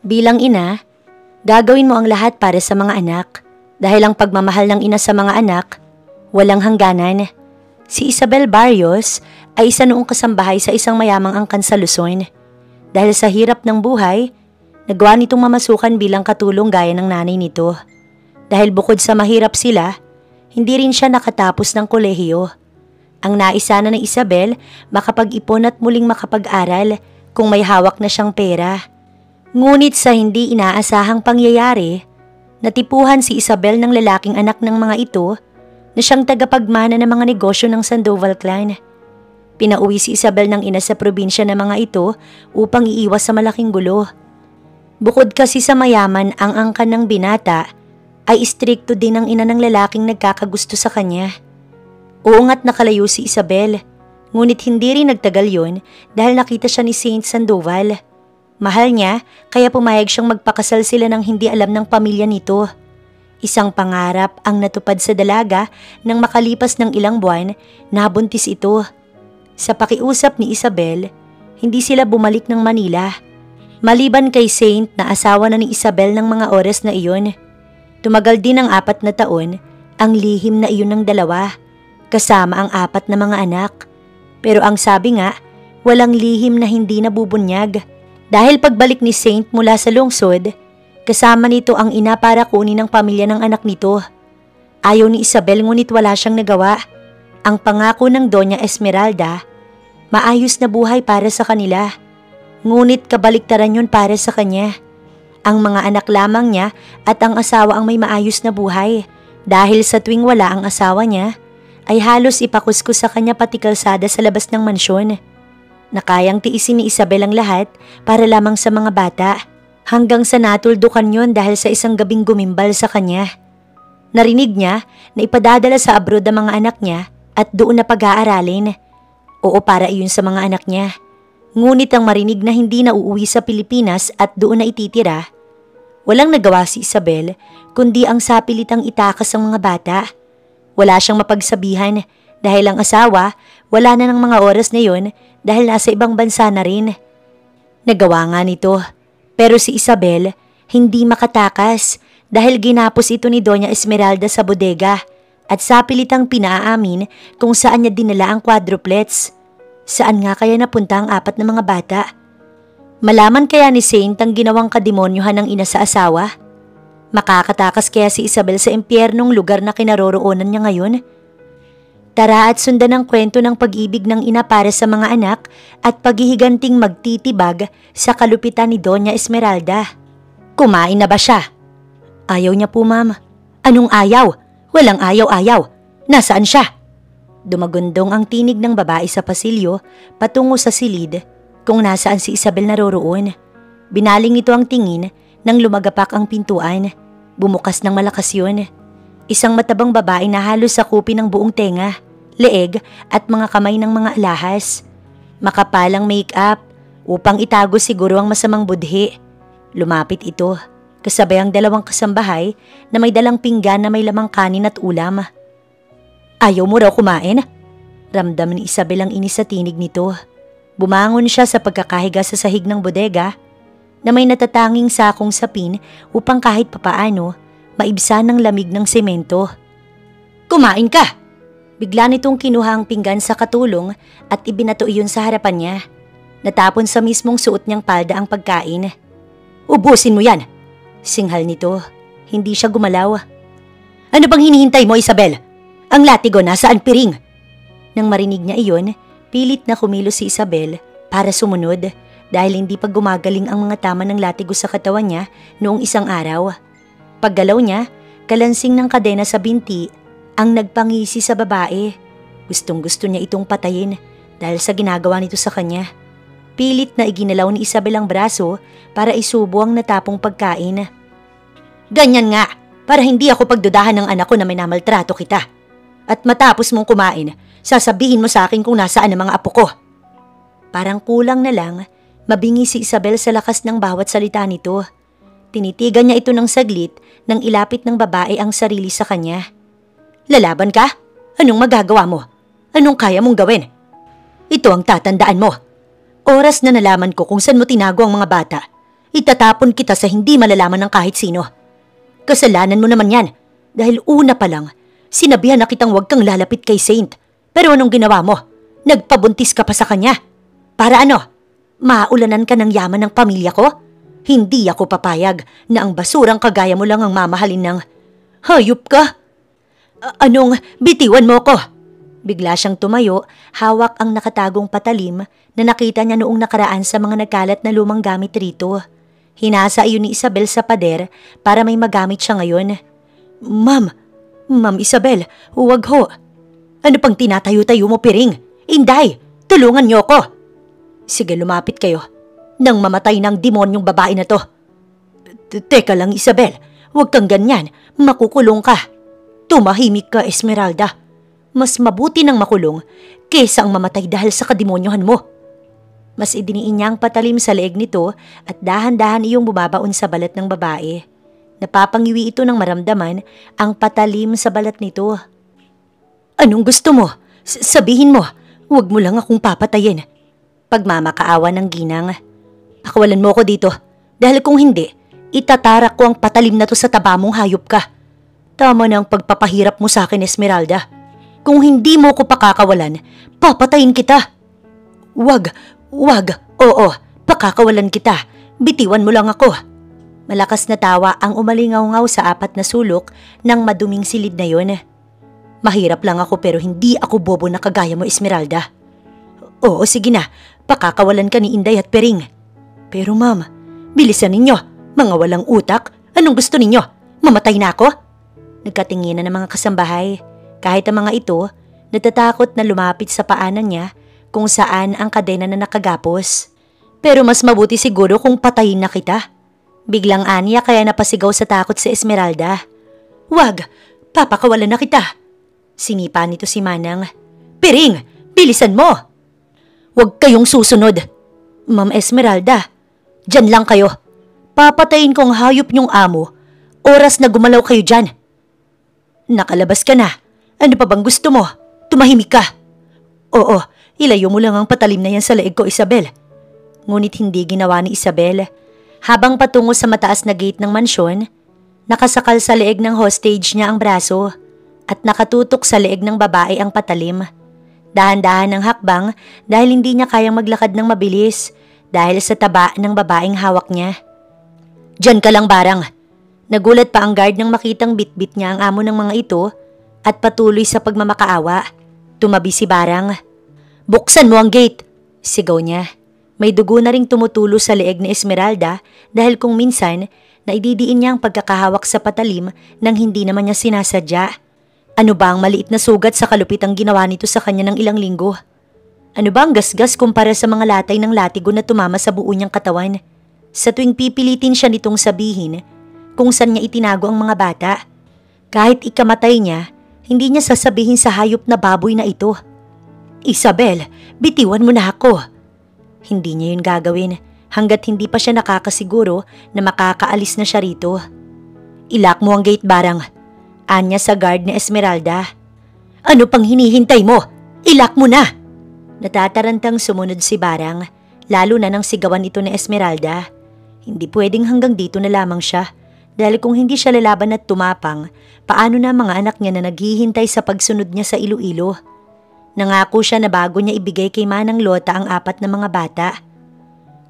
Bilang ina, gagawin mo ang lahat para sa mga anak dahil ang pagmamahal ng ina sa mga anak, walang hangganan. Si Isabel Barrios ay isa noong kasambahay sa isang mayamang angkan sa Luzon. Dahil sa hirap ng buhay, nagawa nitong mamasukan bilang katulong gaya ng nanay nito. Dahil bukod sa mahirap sila, hindi rin siya nakatapos ng kolehiyo. Ang nais sana ng Isabel, makapag-ipon at muling makapag-aral kung may hawak na siyang pera. Ngunit sa hindi inaasahang pangyayari, natipuhan si Isabel ng lalaking anak ng mga ito na siyang tagapagmana ng mga negosyo ng Sandoval clan. Pinauwi si Isabel ng ina sa probinsya ng mga ito upang iiwas sa malaking gulo. Bukod kasi sa mayaman ang angkan ng binata, ay istrikto din ang ina ng lalaking nagkakagusto sa kanya. Oo nga't nakalayo si Isabel, ngunit hindi rin nagtagal yun dahil nakita siya ni Saint Sandoval. Mahal niya kaya pumayag siyang magpakasal sila ng hindi alam ng pamilya nito. Isang pangarap ang natupad sa dalaga nang makalipas ng ilang buwan, nabuntis ito. Sa pakiusap ni Isabel, hindi sila bumalik ng Manila. Maliban kay Saint na asawa na ni Isabel ng mga oras na iyon. Tumagal din ng 4 na taon ang lihim na iyon ng dalawa, kasama ang 4 na mga anak. Pero ang sabi nga, walang lihim na hindi nabubunyag. Dahil pagbalik ni Saint mula sa lungsod, kasama nito ang ina para kunin ang pamilya ng anak nito. Ayaw ni Isabel ngunit wala siyang nagawa. Ang pangako ng Doña Esmeralda, maayos na buhay para sa kanila. Ngunit kabaliktaran yun para sa kanya. Ang mga anak lamang niya at ang asawa ang may maayos na buhay. Dahil sa tuwing wala ang asawa niya, ay halos ipakuskus sa kanya pati kalsada sa labas ng mansyon. Nakayang tiisin ni Isabel ang lahat para lamang sa mga bata, hanggang sa natuldukan yon dahil sa isang gabing gumimbal sa kanya. Narinig niya na ipadadala sa abroad ang mga anak niya at doon na pag-aaralin. Oo, para iyon sa mga anak niya. Ngunit ang marinig na hindi na uuwi sa Pilipinas at doon na ititira, walang nagawa si Isabel kundi ang sapilitang itakas ang mga bata. Wala siyang mapagsabihan dahil ang asawa wala na ng mga oras na yon dahil nasa ibang bansa na rin. Nagawa nga nito, pero si Isabel hindi makatakas dahil ginapos ito ni Doña Esmeralda sa bodega at sapilitang pinaamin kung saan niya dinala ang quadruplets. Saan nga kaya napunta ang 4 na mga bata? Malaman kaya ni Saint ang ginawang kademonyohan ng ina sa asawa? Makakatakas kaya si Isabel sa impyernong lugar na kinaroroonan niya ngayon? Tara at sundan ang kwento ng pag-ibig ng ina para sa mga anak at paghihiganting magtitibag sa kalupitan ni Doña Esmeralda. Kumain na ba siya? Ayaw niya po, ma'am. Anong ayaw? Walang ayaw-ayaw. Nasaan siya? Dumagundong ang tinig ng babae sa pasilyo patungo sa silid kung nasaan si Isabel naroroon. Binaling nito ang tingin nang lumagapak ang pintuan. Bumukas ng malakas yun. Isang matabang babae na halos sakupin ng buong tenga, leeg at mga kamay ng mga alahas. Makapalang make-up upang itago siguro ang masamang budhi. Lumapit ito, kasabay ang 2 kasambahay na may dalang pinggan na may lamang kanin at ulam. Ayaw mo raw kumain? Ramdam ni Isabel ang inis sa tinig nito. Bumangon siya sa pagkakahiga sa sahig ng bodega na may natatanging sakong sapin upang kahit papaano maibsan ng lamig ng semento. Kumain ka! Bigla nitong kinuha ang pinggan sa katulong at ibinato iyon sa harapan niya. Natapon sa mismong suot niyang palda ang pagkain. Ubusin mo yan! Singhal nito. Hindi siya gumalaw. Ano bang hinihintay mo, Isabel? Ang latigo nasaan, piring? Nang marinig niya iyon, pilit na kumilos si Isabel para sumunod dahil hindi pa gumagaling ang mga tama ng latigo sa katawan niya noong isang araw. Paggalaw niya, kalansing ng kadena sa binti ang nagpangisi sa babae. Gustong-gusto niya itong patayin dahil sa ginagawa nito sa kanya. Pilit na iginalaw ni Isabel ang braso para isubo ang natapong pagkain. Ganyan nga, para hindi ako pagdudahan ng anak ko na minamaltrato kita. At matapos mong kumain, sasabihin mo sa akin kung nasaan ang mga apo ko. Parang kulang na lang, mabingi si Isabel sa lakas ng bawat salita nito. Tinitigan niya ito ng saglit nang ilapit ng babae ang sarili sa kanya. Lalaban ka? Anong magagawa mo? Anong kaya mong gawin? Ito ang tatandaan mo. Oras na nalaman ko kung saan mo tinago ang mga bata. Itatapon kita sa hindi malalaman ng kahit sino. Kasalanan mo naman yan. Dahil una pa lang, sinabihan na kitang huwag kang lalapit kay Saint. Pero anong ginawa mo? Nagpabuntis ka pa sa kanya. Para ano? Maulanan ka ng yaman ng pamilya ko? Hindi ako papayag na ang basurang kagaya mo lang ang mamahalin ng... Hayop ka? Anong bitiwan mo ko? Bigla siyang tumayo, hawak ang nakatagong patalim na nakita niya noong nakaraan sa mga nagkalat na lumang gamit rito. Hinasa iyon ni Isabel sa pader para may magamit siya ngayon. Ma'am Isabel, huwag ho. Ano pang tinatayo-tayo mo, Piring? Inday, tulungan niyo ko. Sige, lumapit kayo. Nang mamatay ng demonyong babae na to. Teka lang, Isabel. Huwag kang ganyan. Makukulong ka. Tumahimik ka, Esmeralda. Mas mabuti nang makulong kesa ang mamatay dahil sa kademonyohan mo. Mas idiniin niya ang patalim sa leeg nito at dahan-dahan iyong bumabaon sa balat ng babae. Napapangiwi ito nang maramdaman ang patalim sa balat nito. Anong gusto mo? Sabihin mo. Huwag mo lang akong papatayin. Pagmamakaawa ng ginang. Pakawalan mo ko dito. Dahil kung hindi, itatarak ko ang patalim na to sa taba mong hayop ka. Tama na ang pagpapahirap mo sa akin, Esmeralda. Kung hindi mo ko pakakawalan, papatayin kita. Wag. Oo, pakakawalan kita. Bitiwan mo lang ako. Malakas na tawa ang umalingaw-ngaw sa apat na sulok ng maduming silid na yon. Mahirap lang ako pero hindi ako bobo na kagaya mo, Esmeralda. Oo, sige na. Pakakawalan ka ni Inday at Piring. Pero ma'am, bilisan ninyo. Mga walang utak. Anong gusto ninyo? Mamatay na ako? Nagkatinginan ng mga kasambahay. Kahit ang mga ito, natatakot na lumapit sa paanan niya kung saan ang kadena na nakagapos. Pero mas mabuti siguro kung patayin na kita. Biglang aniya kaya napasigaw sa takot si Esmeralda. Wag, papakawalan na kita. Sinipa nito si Manang. Piring, bilisan mo! Wag kayong susunod. Ma'am Esmeralda, dyan lang kayo. Papatayin ko ang hayop niyong amo. Oras na gumalaw kayo dyan. Nakalabas ka na. Ano pa bang gusto mo? Tumahimik ka. Oo, ilayo mo lang ang patalim na yan sa leeg ko, Isabel. Ngunit hindi ginawa ni Isabel. Habang patungo sa mataas na gate ng mansyon, nakasakal sa leeg ng hostage niya ang braso at nakatutok sa leeg ng babae ang patalim. Dahan-dahan ang hakbang dahil hindi niya kayang maglakad ng mabilis dahil sa taba ng babaeng hawak niya. Diyan ka lang, Barang. Nagulat pa ang guard nang makitang bitbit niya ang amo ng mga ito at patuloy sa pagmamakaawa. Tumabi si Barang. Buksan mo ang gate! Sigaw niya. May dugo na ring tumutulo sa leeg ni Esmeralda dahil kung minsan, naididiin niya ang pagkakahawak sa patalim nang hindi naman niya sinasadya. Ano ba ang maliit na sugat sa kalupit ang ginawa nito sa kanya ng ilang linggo? Ano ba ang gasgas kumpara sa mga latay ng latigo na tumama sa buo niyang katawan? Sa tuwing pipilitin siya nitong sabihin kung saan niya itinago ang mga bata. Kahit ikamatay niya, hindi niya sasabihin sa hayop na baboy na ito. Isabel, bitiwan mo na ako. Hindi niya yun gagawin hanggat hindi pa siya nakakasiguro na makakaalis na siya rito. Ilak mo ang gate, Barang. Anya sa guard ni Esmeralda. Ano pang hinihintay mo? Ilak mo na! Natatarantang sumunod si Barang, lalo na nang sigawan ito ni Esmeralda. Hindi pwedeng hanggang dito na lamang siya dahil kung hindi siya lalaban at tumapang, paano na mga anak niya na naghihintay sa pagsunod niya sa Iloilo? Nangako siya na bago niya ibigay kay Manang Lota ang 4 na mga bata.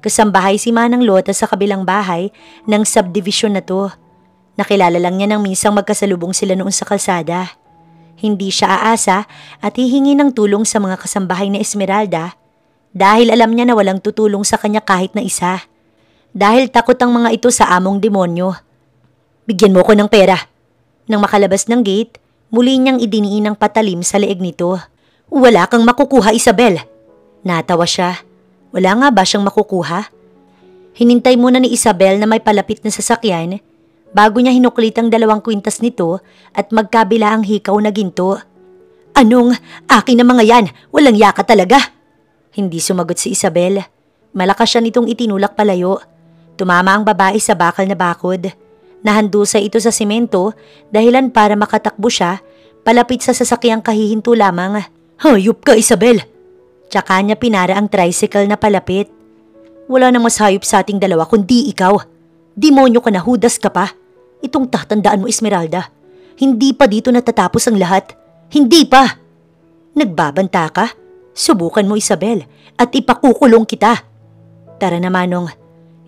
Kasambahay si Manang Lota sa kabilang bahay ng subdivision na to. Nakilala lang niya nang minsang magkasalubong sila noon sa kalsada. Hindi siya aasa at hihingi ng tulong sa mga kasambahay ni Esmeralda dahil alam niya na walang tutulong sa kanya kahit na isa. Dahil takot ang mga ito sa among demonyo. Bigyan mo ko ng pera. Nang makalabas ng gate, muli niyang idiniin ang patalim sa leeg nito. Wala kang makukuha, Isabel. Natawa siya. Wala nga ba siyang makukuha? Hinintay muna ni Isabel na may palapit na sasakyan bago niya hinuklit ang 2 kwintas nito at magkabila ang hikaw na ginto. Anong? Akin na mga yan. Walang yaka talaga. Hindi sumagot si Isabel. Malakas siya nitong itinulak palayo. Tumama ang babae sa bakal na bakod. Nahandusay ito sa simento dahilan para makatakbo siya palapit sa sasakyang kahihinto lamang. Hayop ka, Isabel! Tsaka niya pinara ang tricycle na palapit. Wala nang mas hayop sa ating dalawa kundi ikaw. Demonyo ka na, hudas ka pa. Itong tatandaan mo, Esmeralda. Hindi pa dito natatapos ang lahat. Hindi pa! Nagbabanta ka? Subukan mo, Isabel, at ipakukulong kita. Tara na, Manong.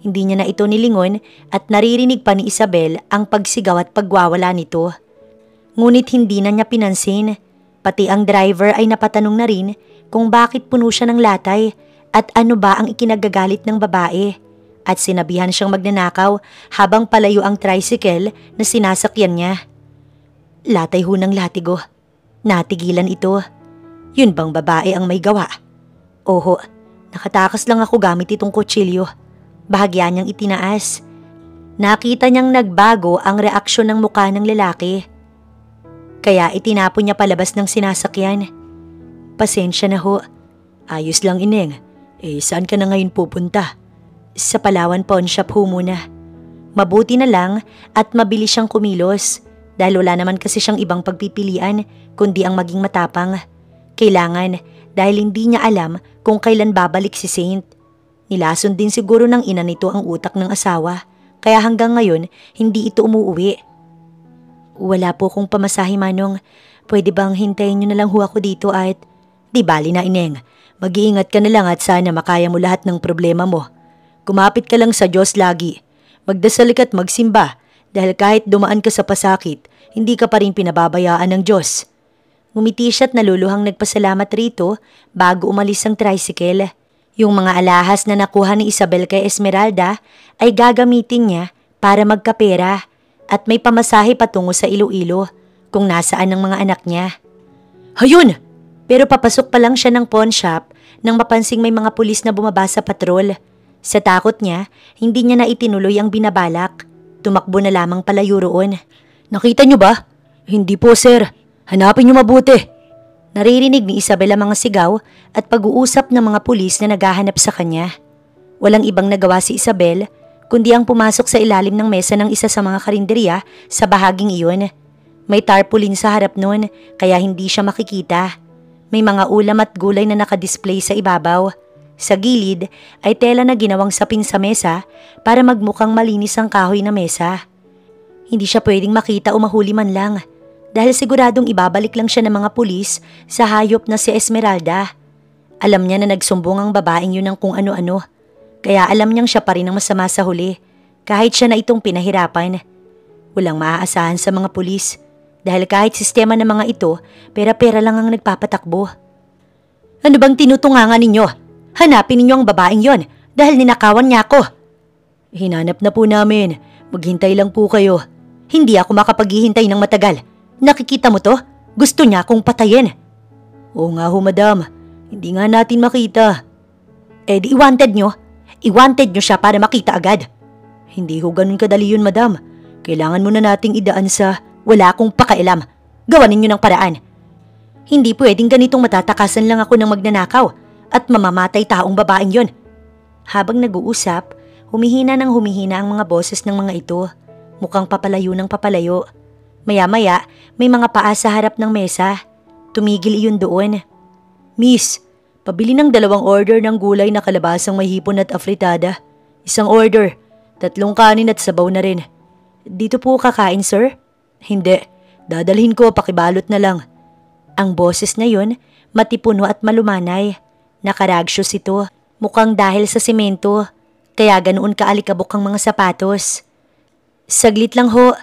Hindi niya na ito nilingon at naririnig pa ni Isabel ang pagsigaw at pagwawala nito. Ngunit hindi na niya pinansin. Pati ang driver ay napatanong na rin kung bakit puno siya ng latay at ano ba ang ikinagagalit ng babae. At sinabihan siyang magnanakaw habang palayo ang tricycle na sinasakyan niya. Latay ho ng latigo. Natigilan ito. Yun bang babae ang may gawa? Oho, nakatakas lang ako gamit itong kutsilyo. Bahagya niyang itinaas. Nakita niyang nagbago ang reaksyon ng mukha ng lalaki. Kaya itinapon niya palabas ng sinasakyan. Pasensya na ho. Ayos lang, Ineng. Saan ka na ngayon pupunta? Sa Palawan Pawn Shop ho muna. Mabuti na lang at mabilis siyang kumilos dahil wala naman kasi siyang ibang pagpipilian kundi ang maging matapang. Kailangan dahil hindi niya alam kung kailan babalik si Saint. Nilason din siguro ng ina nito ang utak ng asawa kaya hanggang ngayon hindi ito umuuwi. Wala po kong pamasahe, Manong. Pwede bang hintayin niyo na lang ho ako dito at... Di bali na, Ineng. Mag-iingat ka na lang at sana makaya mo lahat ng problema mo. Kumapit ka lang sa Diyos lagi. Magdasal ka at magsimba dahil kahit dumaan ka sa pasakit, hindi ka pa rin pinababayaan ng Diyos. Ngumiti siya't naluluhang nagpasalamat rito bago umalis ang tricycle. Yung mga alahas na nakuha ni Isabel kay Esmeralda ay gagamitin niya para magkapera at may pamasahe patungo sa Iloilo kung nasaan ang mga anak niya. Hayun! Pero papasok pa lang siya ng pawn shop nang mapansing may mga pulis na bumaba sa patrol. Sa takot niya, hindi niya na itinuloy ang binabalak. Tumakbo na lamang palayo roon. Nakita niyo ba? Hindi po, sir. Hanapin niyo mabuti. Naririnig ni Isabel ang mga sigaw at pag-uusap ng mga pulis na naghahanap sa kanya. Walang ibang nagawa si Isabel kundi ang pumasok sa ilalim ng mesa ng isa sa mga karinderya sa bahaging iyon. May tarpaulin sa harap noon kaya hindi siya makikita. May mga ulam at gulay na nakadisplay sa ibabaw. Sa gilid ay tela na ginawang sapin sa mesa para magmukhang malinis ang kahoy na mesa. Hindi siya pwedeng makita o mahuli man lang dahil siguradong ibabalik lang siya ng mga pulis sa hayop na si Esmeralda. Alam niya na nagsumbong ang babaeng yun ng kung ano-ano. Kaya alam niyang siya pa rin ang masama sa huli kahit siya na itong pinahirapan. Walang maaasahan sa mga pulis. Dahil kahit sistema ng mga ito, pera-pera lang ang nagpapatakbo. Ano bang tinutungangan ninyo? Hanapin ninyo ang babaeng yon dahil ninakawan niya ako. Hinanap na po namin. Maghintay lang po kayo. Hindi ako makapaghihintay ng matagal. Nakikita mo to? Gusto niya akong patayin. Oo nga ho, madam. Hindi nga natin makita. Di i-wanted nyo. I-wanted nyo siya para makita agad. Hindi ho ganun kadali yun, madam. Kailangan muna nating idaan sa... Wala akong pakialam. Gawan ninyo ng paraan. Hindi pwedeng ganitong matatakasan lang ako ng magnanakaw at mamamatay taong babaeng yon. Habang nag-uusap, humihina ng humihina ang mga boses ng mga ito. Mukhang papalayo ng papalayo. Maya-maya, may mga paa sa harap ng mesa. Tumigil iyon doon. Miss, pabili ng 2 order ng gulay na kalabasang may hipon at afritada. 1 order, 3 kanin at sabaw na rin. Dito po kakain, sir? Hindi, dadalhin ko, pakibalot na lang. Ang boses na yun, matipuno at malumanay. Nakaragyos ito, mukhang dahil sa semento, kaya ganoon kaalikabok ang mga sapatos. Saglit lang ho,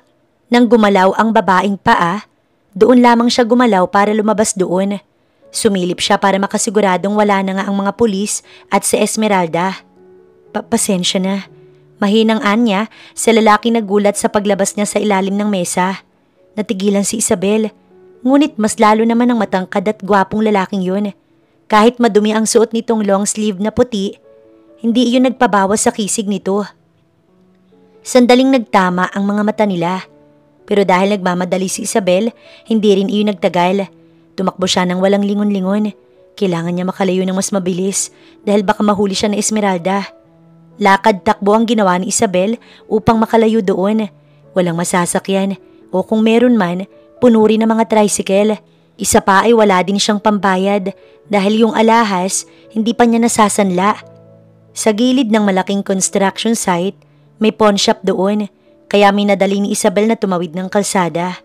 nang gumalaw ang babaeng paa, doon lamang siya gumalaw para lumabas doon. Sumilip siya para makasiguradong wala na nga ang mga pulis at si Esmeralda. Pasensya na. Mahinang anya sa lalaki nagulat sa paglabas niya sa ilalim ng mesa. Natigilan si Isabel, ngunit mas lalo naman ang matangkad at gwapong lalaking yun. Kahit madumi ang suot nitong long sleeve na puti, hindi iyon nagpabawas sa kisig nito. Sandaling nagtama ang mga mata nila. Pero dahil nagmamadali si Isabel, hindi rin iyon nagtagal. Tumakbo siya ng walang lingon-lingon. Kailangan niya makalayo ng mas mabilis dahil baka mahuli siya na Esmeralda. Lakad-takbo ang ginawa ni Isabel upang makalayo doon. Walang masasakyan o kung meron man, puno rin ng mga tricycle. Isa pa ay wala din siyang pambayad dahil yung alahas hindi pa niya nasasanla. Sa gilid ng malaking construction site, may pawn shop doon, kaya minadali ni Isabel na tumawid ng kalsada.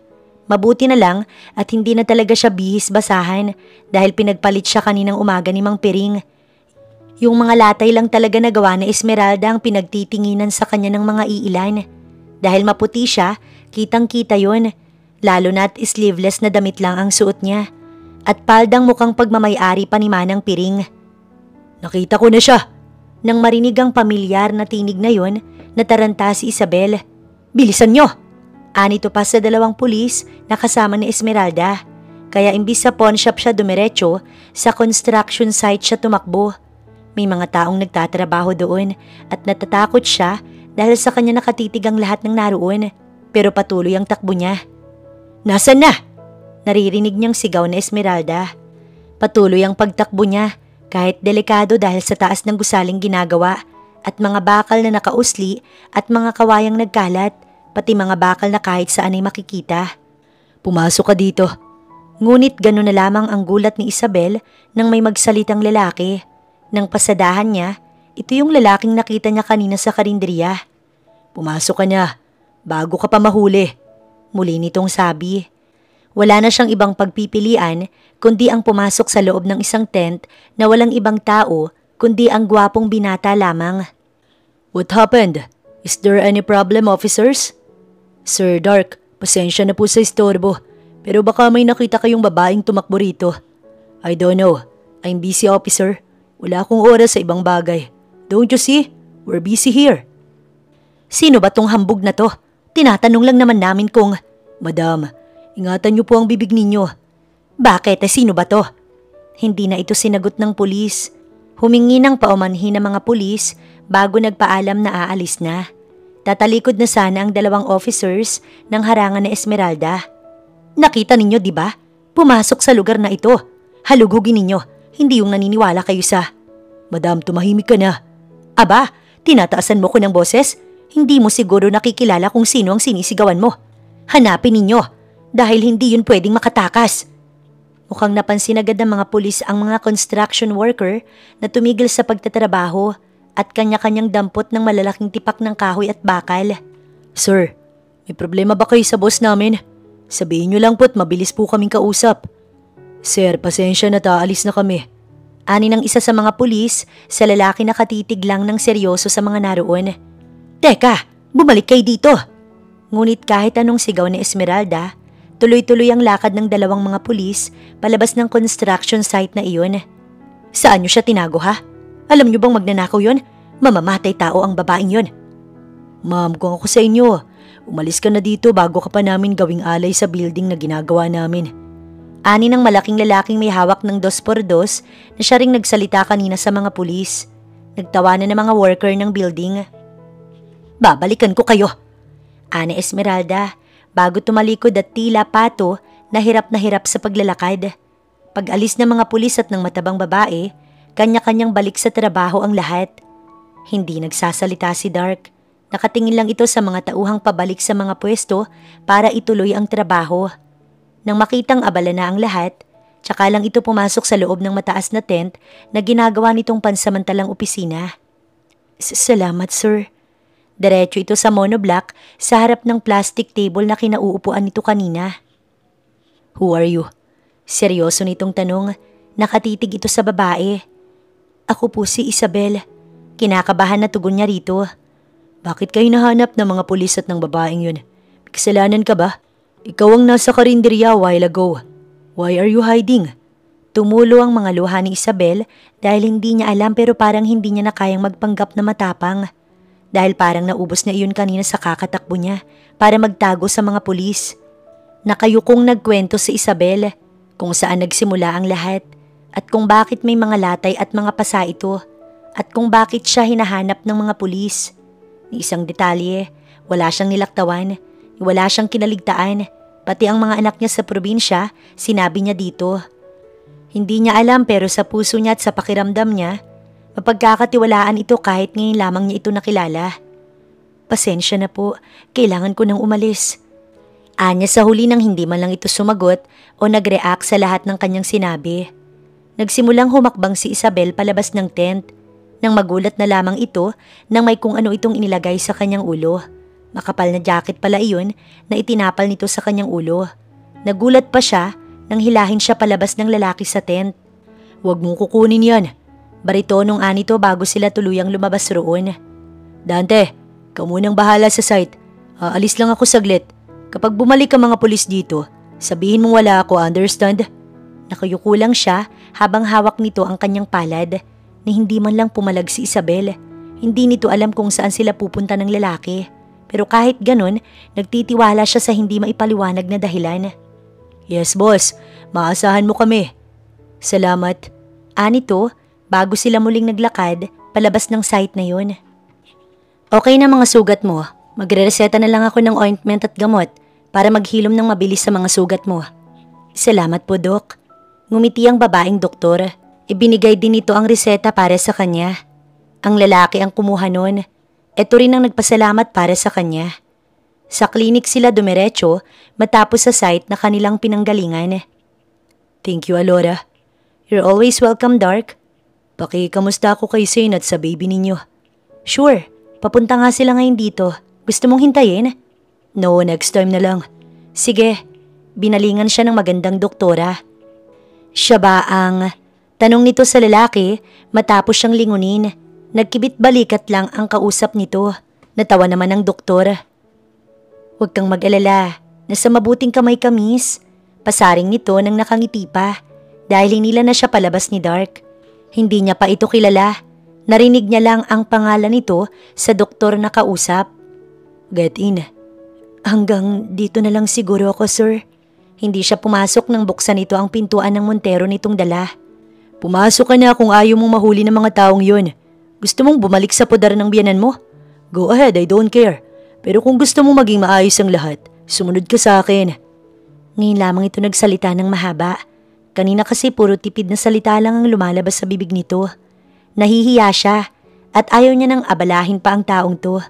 Mabuti na lang at hindi na talaga siya bihis basahan dahil pinagpalit siya kaninang umaga ni Mang Piring. Yung mga latay lang talaga nagawa na Esmeralda ang pinagtitinginan sa kanya ng mga iilan. Dahil maputi siya, kitang-kita yun, lalo na't sleeveless na damit lang ang suot niya. At paldang mukhang pagmamayari pa ni Manang Piring. Nakita ko na siya. Nang marinig ang pamilyar na tinig na yon, nataranta si Isabel. Bilisan nyo! Anito pa sa dalawang pulis na kasama ni Esmeralda. Kaya imbis sa pawn shop siya dumiretso, sa construction site siya tumakbo. May mga taong nagtatrabaho doon at natatakot siya dahil sa kanya nakatitig ang lahat ng naroon. Pero patuloy ang takbo niya. Nasaan na? Naririnig niyang sigaw na Esmeralda. Patuloy ang pagtakbo niya kahit delikado dahil sa taas ng gusaling ginagawa at mga bakal na nakausli at mga kawayang nagkalat. Pati mga bakal na kahit saan ay makikita. Pumasok ka dito. Ngunit gano'n na lamang ang gulat ni Isabel nang may magsalitang lalaki. Nang pasadahan niya, ito yung lalaking nakita niya kanina sa karinderiya. Pumasok ka na, bago ka pa mahuli. Muli nitong sabi. Wala na siyang ibang pagpipilian kundi ang pumasok sa loob ng isang tent na walang ibang tao kundi ang gwapong binata lamang. What happened? Is there any problem, officers? Sir Dark, pasensya na po sa istorbo, pero baka may nakita kayong babaeng tumakbo rito. I don't know. I'm busy, officer. Wala akong oras sa ibang bagay. Don't you see? We're busy here. Sino ba tong hambog na to? Tinatanong lang naman namin kung... Madam, ingatan niyo po ang bibig ninyo. Bakit? Sino ba to? Hindi na ito sinagot ng pulis. Humingi ng paumanhin ng mga pulis bago nagpaalam na aalis na. Tatalikod na sana ang dalawang officers ng harangan na Esmeralda. Nakita ninyo, di ba? Pumasok sa lugar na ito. Halugugin ninyo, hindi yung naniniwala kayo sa... Madam, tumahimik ka na. Aba, tinataasan mo ko ng boses? Hindi mo siguro nakikilala kung sino ang sinisigawan mo. Hanapin ninyo, dahil hindi yun pwedeng makatakas. Mukhang napansin agad ng mga pulis ang mga construction worker na tumigil sa pagtatrabaho at kanya-kanyang dampot ng malalaking tipak ng kahoy at bakal. Sir, may problema ba kayo sa boss namin? Sabihin niyo lang po't mabilis po kaming kausap. Sir, pasensya na, aalis na kami. Ani ng isa sa mga pulis sa lalaki na katitig lang ng seryoso sa mga naroon. Teka, bumalik kayo dito. Ngunit kahit anong sigaw ni Esmeralda, tuloy-tuloy ang lakad ng dalawang mga pulis palabas ng construction site na iyon. Saan niyo siya tinago, ha? Alam niyo bang magnanakaw yon? Mamamatay tao ang babaeng yon. Ma'am, kung ako sa inyo, umalis ka na dito bago ka pa namin gawing alay sa building na ginagawa namin. Ani ng malaking lalaking may hawak ng 2x2 na siya ring nagsalita kanina sa mga pulis. Nagtawanan ng mga worker ng building. Babalikan ko kayo. Ani Esmeralda, bago tumalikod at tila pato na hirap sa paglalakad. Pag-alis ng mga pulis at ng matabang babae, kanya-kanyang balik sa trabaho ang lahat. Hindi nagsasalita si Dark. Nakatingin lang ito sa mga tauhang pabalik sa mga pwesto para ituloy ang trabaho. Nang makitang abala na ang lahat, tsaka lang ito pumasok sa loob ng mataas na tent na ginagawa nitong pansamantalang opisina. Salamat, sir. Diretso ito sa monoblock sa harap ng plastic table na kinauupuan nito kanina. Who are you? Seryoso nitong tanong. Nakatitig ito sa babae. Ako po si Isabel. Kinakabahan na tugon niya rito. Bakit kayo nahanap ng mga pulis at ng babaeng yun? May kasalanan ka ba? Ikaw ang nasa karinderya a while ago. Why are you hiding? Tumulo ang mga luha ni Isabel dahil hindi niya alam pero parang hindi niya na kayang magpanggap na matapang. Dahil parang naubos na iyon kanina sa kakatakbo niya para magtago sa mga pulis. Nakayukong nagkwento si Isabel kung saan nagsimula ang lahat at kung bakit may mga latay at mga pasa ito at kung bakit siya hinahanap ng mga pulis. Ni isang detalye, wala siyang nilaktawan, wala siyang kinaligtaan, pati ang mga anak niya sa probinsya, sinabi niya dito. Hindi niya alam pero sa puso niya at sa pakiramdam niya, mapagkakatiwalaan ito kahit ngayon lamang niya ito nakilala. Pasensya na po, kailangan ko nang umalis. Anya sa huli nang hindi man lang ito sumagot o nag-react sa lahat ng kanyang sinabi. Nagsimulang humakbang si Isabel palabas ng tent. Nang magulat na lamang ito nang may kung ano itong inilagay sa kanyang ulo. Makapal na jacket pala iyon na itinapal nito sa kanyang ulo. Nagulat pa siya nang hilahin siya palabas ng lalaki sa tent. "Huwag mong kukunin yan." Baritonong anito bago sila tuluyang lumabas roon. "Dante, ikaw munang bahala sa site. Aalis lang ako saglit. Kapag bumalik ang mga pulis dito, sabihin mong wala ako, understand?" Nakayuko lang siya habang hawak nito ang kanyang palad na hindi man lang pumalag si Isabel. Hindi nito alam kung saan sila pupunta ng lalaki. Pero kahit ganun, nagtitiwala siya sa hindi maipaliwanag na dahilan. "Yes boss, maasahan mo kami." "Salamat." Anito bago sila muling naglakad palabas ng site na yun. "Okay na mga sugat mo. Magre-reseta na lang ako ng ointment at gamot para maghilom ng mabilis sa mga sugat mo." "Salamat po, Dok." Ngumiti ang babaeng doktor. Ibinigay din ito ang reseta para sa kanya. Ang lalaki ang kumuha nun. Ito rin ang nagpasalamat para sa kanya. Sa klinik sila dumiretso matapos sa site na kanilang pinanggalingan. "Thank you, Alora." "You're always welcome, Dark." "Pakikamusta ako kay Zane at sa baby ninyo?" "Sure, papunta nga sila ngayon dito. Gusto mong hintayin?" "No, next time na lang." "Sige." Binalingan siya ng magandang doktora. Siya ba ang... Tanong nito sa lalaki matapos siyang lingunin. Nagkibit-balikat lang ang kausap nito. Natawa naman ang doktor. "Huwag kang mag-alala. Nasa mabuting kamay ka, miss." Pasaring nito nang nakangiti pa dahil hinila na siya palabas ni Dark. Hindi niya pa ito kilala. Narinig niya lang ang pangalan nito sa doktor na kausap. "Get in." "Hanggang dito na lang siguro ako, sir." Hindi siya pumasok nang buksan nito ang pintuan ng Montero nitong dala. "Pumasok ka na kung ayaw mong mahuli ng mga taong yun. Gusto mong bumalik sa pudar ng biyanan mo? Go ahead, I don't care. Pero kung gusto mong maging maayos ang lahat, sumunod ka sa akin." Ngayon lamang ito nagsalita ng mahaba. Kanina kasi puro tipid na salita lang ang lumalabas sa bibig nito. Nahihiya siya at ayaw niya nang abalahin pa ang taong to.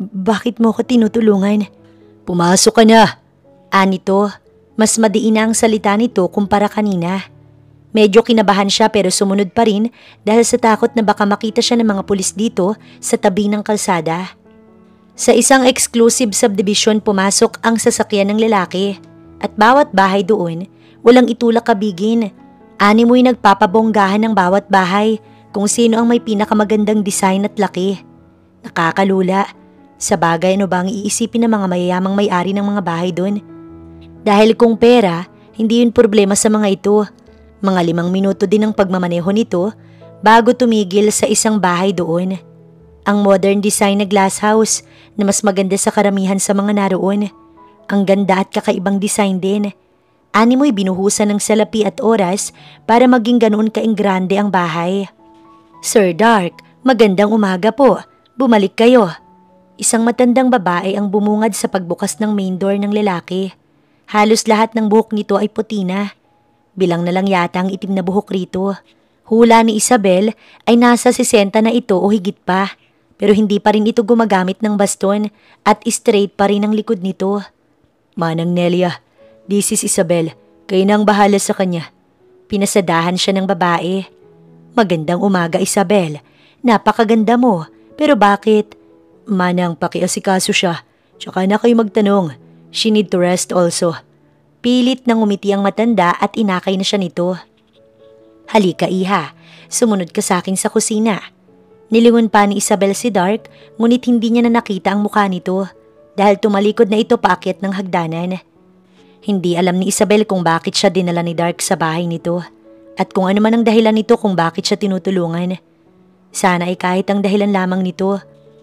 "Bakit mo ko tinutulungan?" "Pumasok ka na." Anito. Mas madiin na ang salita nito kumpara kanina. Medyo kinabahan siya pero sumunod pa rin dahil sa takot na baka makita siya ng mga pulis dito sa tabi ng kalsada. Sa isang exclusive subdivision pumasok ang sasakyan ng lalaki at bawat bahay doon walang itulak kabigin. Animoy nagpapabonggahan ng bawat bahay kung sino ang may pinakamagandang design at laki. Nakakalula. Sa bagay, ano ba ang iisipin ng mga mayayamang may-ari ng mga bahay doon? Dahil kung pera, hindi yun problema sa mga ito. Mga 5 minuto din ang pagmamaneho nito bago tumigil sa isang bahay doon. Ang modern design na glass house na mas maganda sa karamihan sa mga naroon. Ang ganda at kakaibang design din. Animoy binuhusan ng salapi at oras para maging ganoon kaingrande ang bahay. "Sir Dark, magandang umaga po. Bumalik kayo." Isang matandang babae ang bumungad sa pagbukas ng main door ng lalaki. Halos lahat ng buhok nito ay puti na. Bilang na lang yata ang itim na buhok rito. Hula ni Isabel ay nasa 60 na ito o higit pa. Pero hindi pa rin ito gumagamit ng baston at straight pa rin ang likod nito. "Manang Nelia, this is Isabel. Kayo na ang bahala sa kanya." Pinasadahan siya ng babae. "Magandang umaga, Isabel. Napakaganda mo. Pero bakit?" "Manang, pakiasikaso siya. Tsaka na kayo magtanong. She need to rest also." Pilit nang umiti ang matanda at inakay na siya nito. "Halika, iha. Sumunod ka sa akin sa kusina." Nilingon pa ni Isabel si Dark ngunit hindi niya na nakita ang mukha nito dahil tumalikod na ito paakyat ng hagdanan. Hindi alam ni Isabel kung bakit siya dinala ni Dark sa bahay nito at kung ano man ang dahilan nito kung bakit siya tinutulungan. Sana ay kahit ang dahilan lamang nito.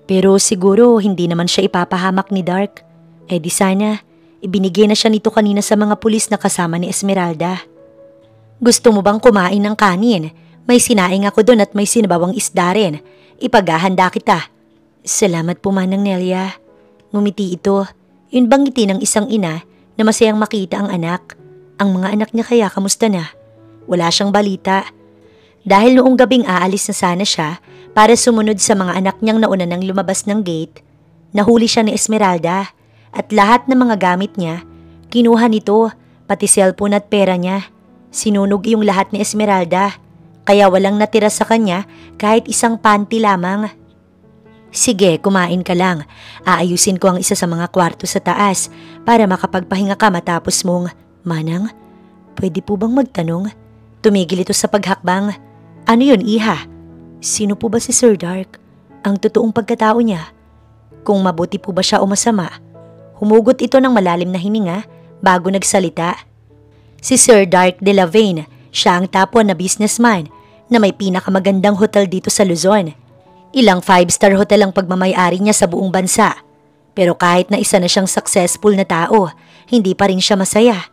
Pero siguro hindi naman siya ipapahamak ni Dark. Di sana, ibinigay na siya nito kanina sa mga pulis na kasama ni Esmeralda. "Gusto mo bang kumain ng kanin? May sinaing ako doon at may sinabawang isda rin. Ipaghahanda kita." "Salamat po, Manang Nelia." Ngumiti ito. Yun bang ngiti ng isang ina na masayang makita ang anak? Ang mga anak niya kaya kamusta na? Wala siyang balita. Dahil noong gabing aalis na sana siya para sumunod sa mga anak niyang nauna nang lumabas ng gate, nahuli siya ni Esmeralda. At lahat ng mga gamit niya, kinuha nito, pati cellphone at pera niya. Sinunog yung lahat ni Esmeralda. kaya walang natira sa kanya kahit isang panty lamang. Sige, kumain ka lang. Aayusin ko ang isa sa mga kwarto sa taas para makapagpahinga ka matapos mong... Manang, pwede po bang magtanong? Tumigil ito sa paghakbang. Ano yun, iha? Sino po ba si Sir Dark? Ang totoong pagkatao niya? Kung mabuti po ba siya o masama? Humugot ito ng malalim na hininga bago nagsalita. Si Sir Dark de Lavaine, siya ang tapon na businessman na may pinakamagandang hotel dito sa Luzon. Ilang 5-star hotel ang pagmamayari niya sa buong bansa. Pero kahit na isa na siyang successful na tao, hindi pa rin siya masaya.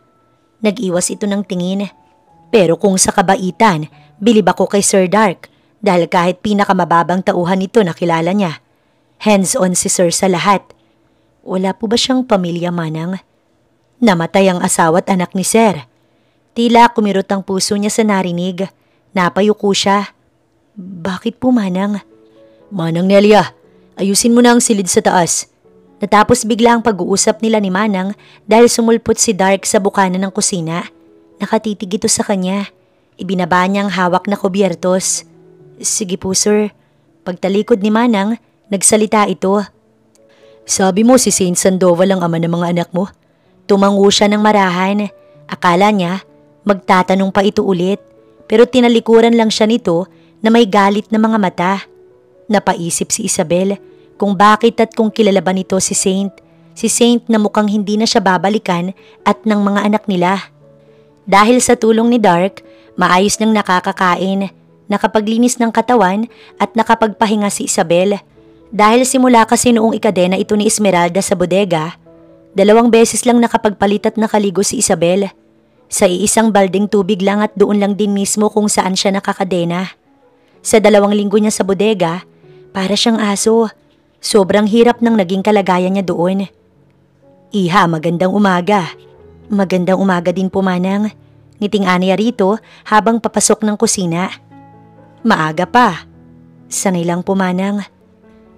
Nag-iwas ito ng tingin. Pero kung sa kabaitan, bilib ako kay Sir Dark dahil kahit pinakamababang tauhan nito nakilala niya. Hands-on si Sir sa lahat. Wala po ba siyang pamilya, Manang? Namatay ang asawa at anak ni Sir. Tila kumirot ang puso niya sa narinig. Napayuko siya. Bakit po, Manang? Manang Nelia, ayusin mo na ang silid sa taas. Natapos bigla ang pag-uusap nila ni Manang dahil sumulpot si Dark sa bukana ng kusina. Nakatitig ito sa kanya. Ibinaba niya ang hawak na kubyertos. Sige po, Sir. Pagtalikod ni Manang, nagsalita ito. Sabi mo si Saint Sandoval ang ama ng mga anak mo? Tumango siya ng marahan. Akala niya, magtatanong pa ito ulit. Pero tinalikuran lang siya nito na may galit na mga mata. Napaisip si Isabel kung bakit at kung kilala ba nito si Saint. Si Saint na mukhang hindi na siya babalikan at ng mga anak nila. Dahil sa tulong ni Dark, maayos nang nakakakain, nakapaglinis ng katawan at nakapagpahinga si Isabel. Dahil simula kasi noong ikadena ito ni Esmeralda sa bodega, 2 beses lang nakapagpalit at nakaligo si Isabel. Sa iisang balding tubig lang at doon lang din mismo kung saan siya nakakadena. Sa 2 linggo niya sa bodega, para siyang aso. Sobrang hirap ng naging kalagayan niya doon. Iha, magandang umaga. Magandang umaga din po, Manang. Ngiting Anya rito habang papasok ng kusina. Maaga pa. Sanay lang po, Manang.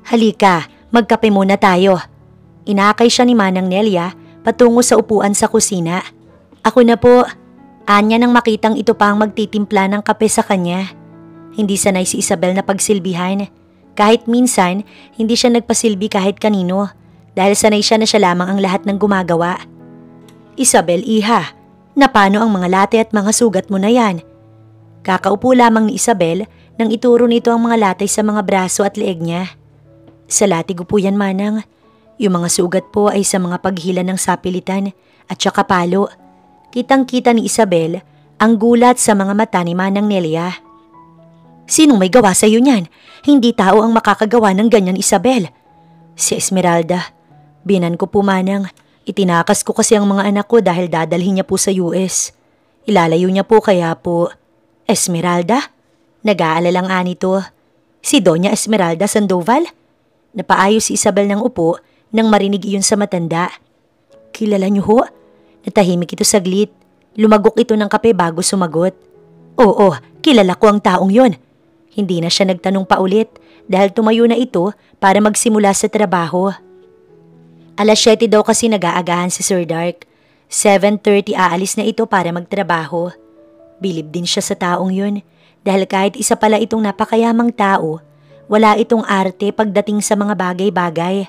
Halika, magkape muna tayo. Inakay siya ni Manang Nelia patungo sa upuan sa kusina. Ako na po. Anya nang makitang ito pa ang magtitimpla ng kape sa kanya. Hindi sanay si Isabel na pagsilbihan. Kahit minsan, hindi siya nagpasilbi kahit kanino dahil sanay siya na siya lamang ang lahat ng gumagawa. Isabel, iha, napano ang mga late at mga sugat mo na yan? Kakaupo lamang ni Isabel nang ituro nito ang mga latay sa mga braso at leeg niya. Sa latigo po yan, Manang. Yung mga sugat po ay sa mga paghila ng sapilitan at saka palo. Kitang-kita ni Isabel ang gulat sa mga mata ni Manang Nelia. Sinong may gawa sa iyo niyan? Hindi tao ang makakagawa ng ganyan, Isabel. Si Esmeralda. Binan ko po, Manang. Itinakas ko kasi ang mga anak ko dahil dadalhin niya po sa US. Ilalayo niya po kaya po. Esmeralda? Nag-aalalang anito. Si Doña Esmeralda Sandoval? Napaayos si Isabel ng upo nang marinig iyon sa matanda. Kilala niyo ho? Natahimik ito saglit. Lumagok ito ng kape bago sumagot. Oo, kilala ko ang taong yon. Hindi na siya nagtanong pa ulit dahil tumayo na ito para magsimula sa trabaho. 7:00 daw kasi nag-aagahan si Sir Dark. 7:30 aalis na ito para magtrabaho. Bilib din siya sa taong yun dahil kahit isa pala itong napakayamang tao, wala itong arte pagdating sa mga bagay-bagay.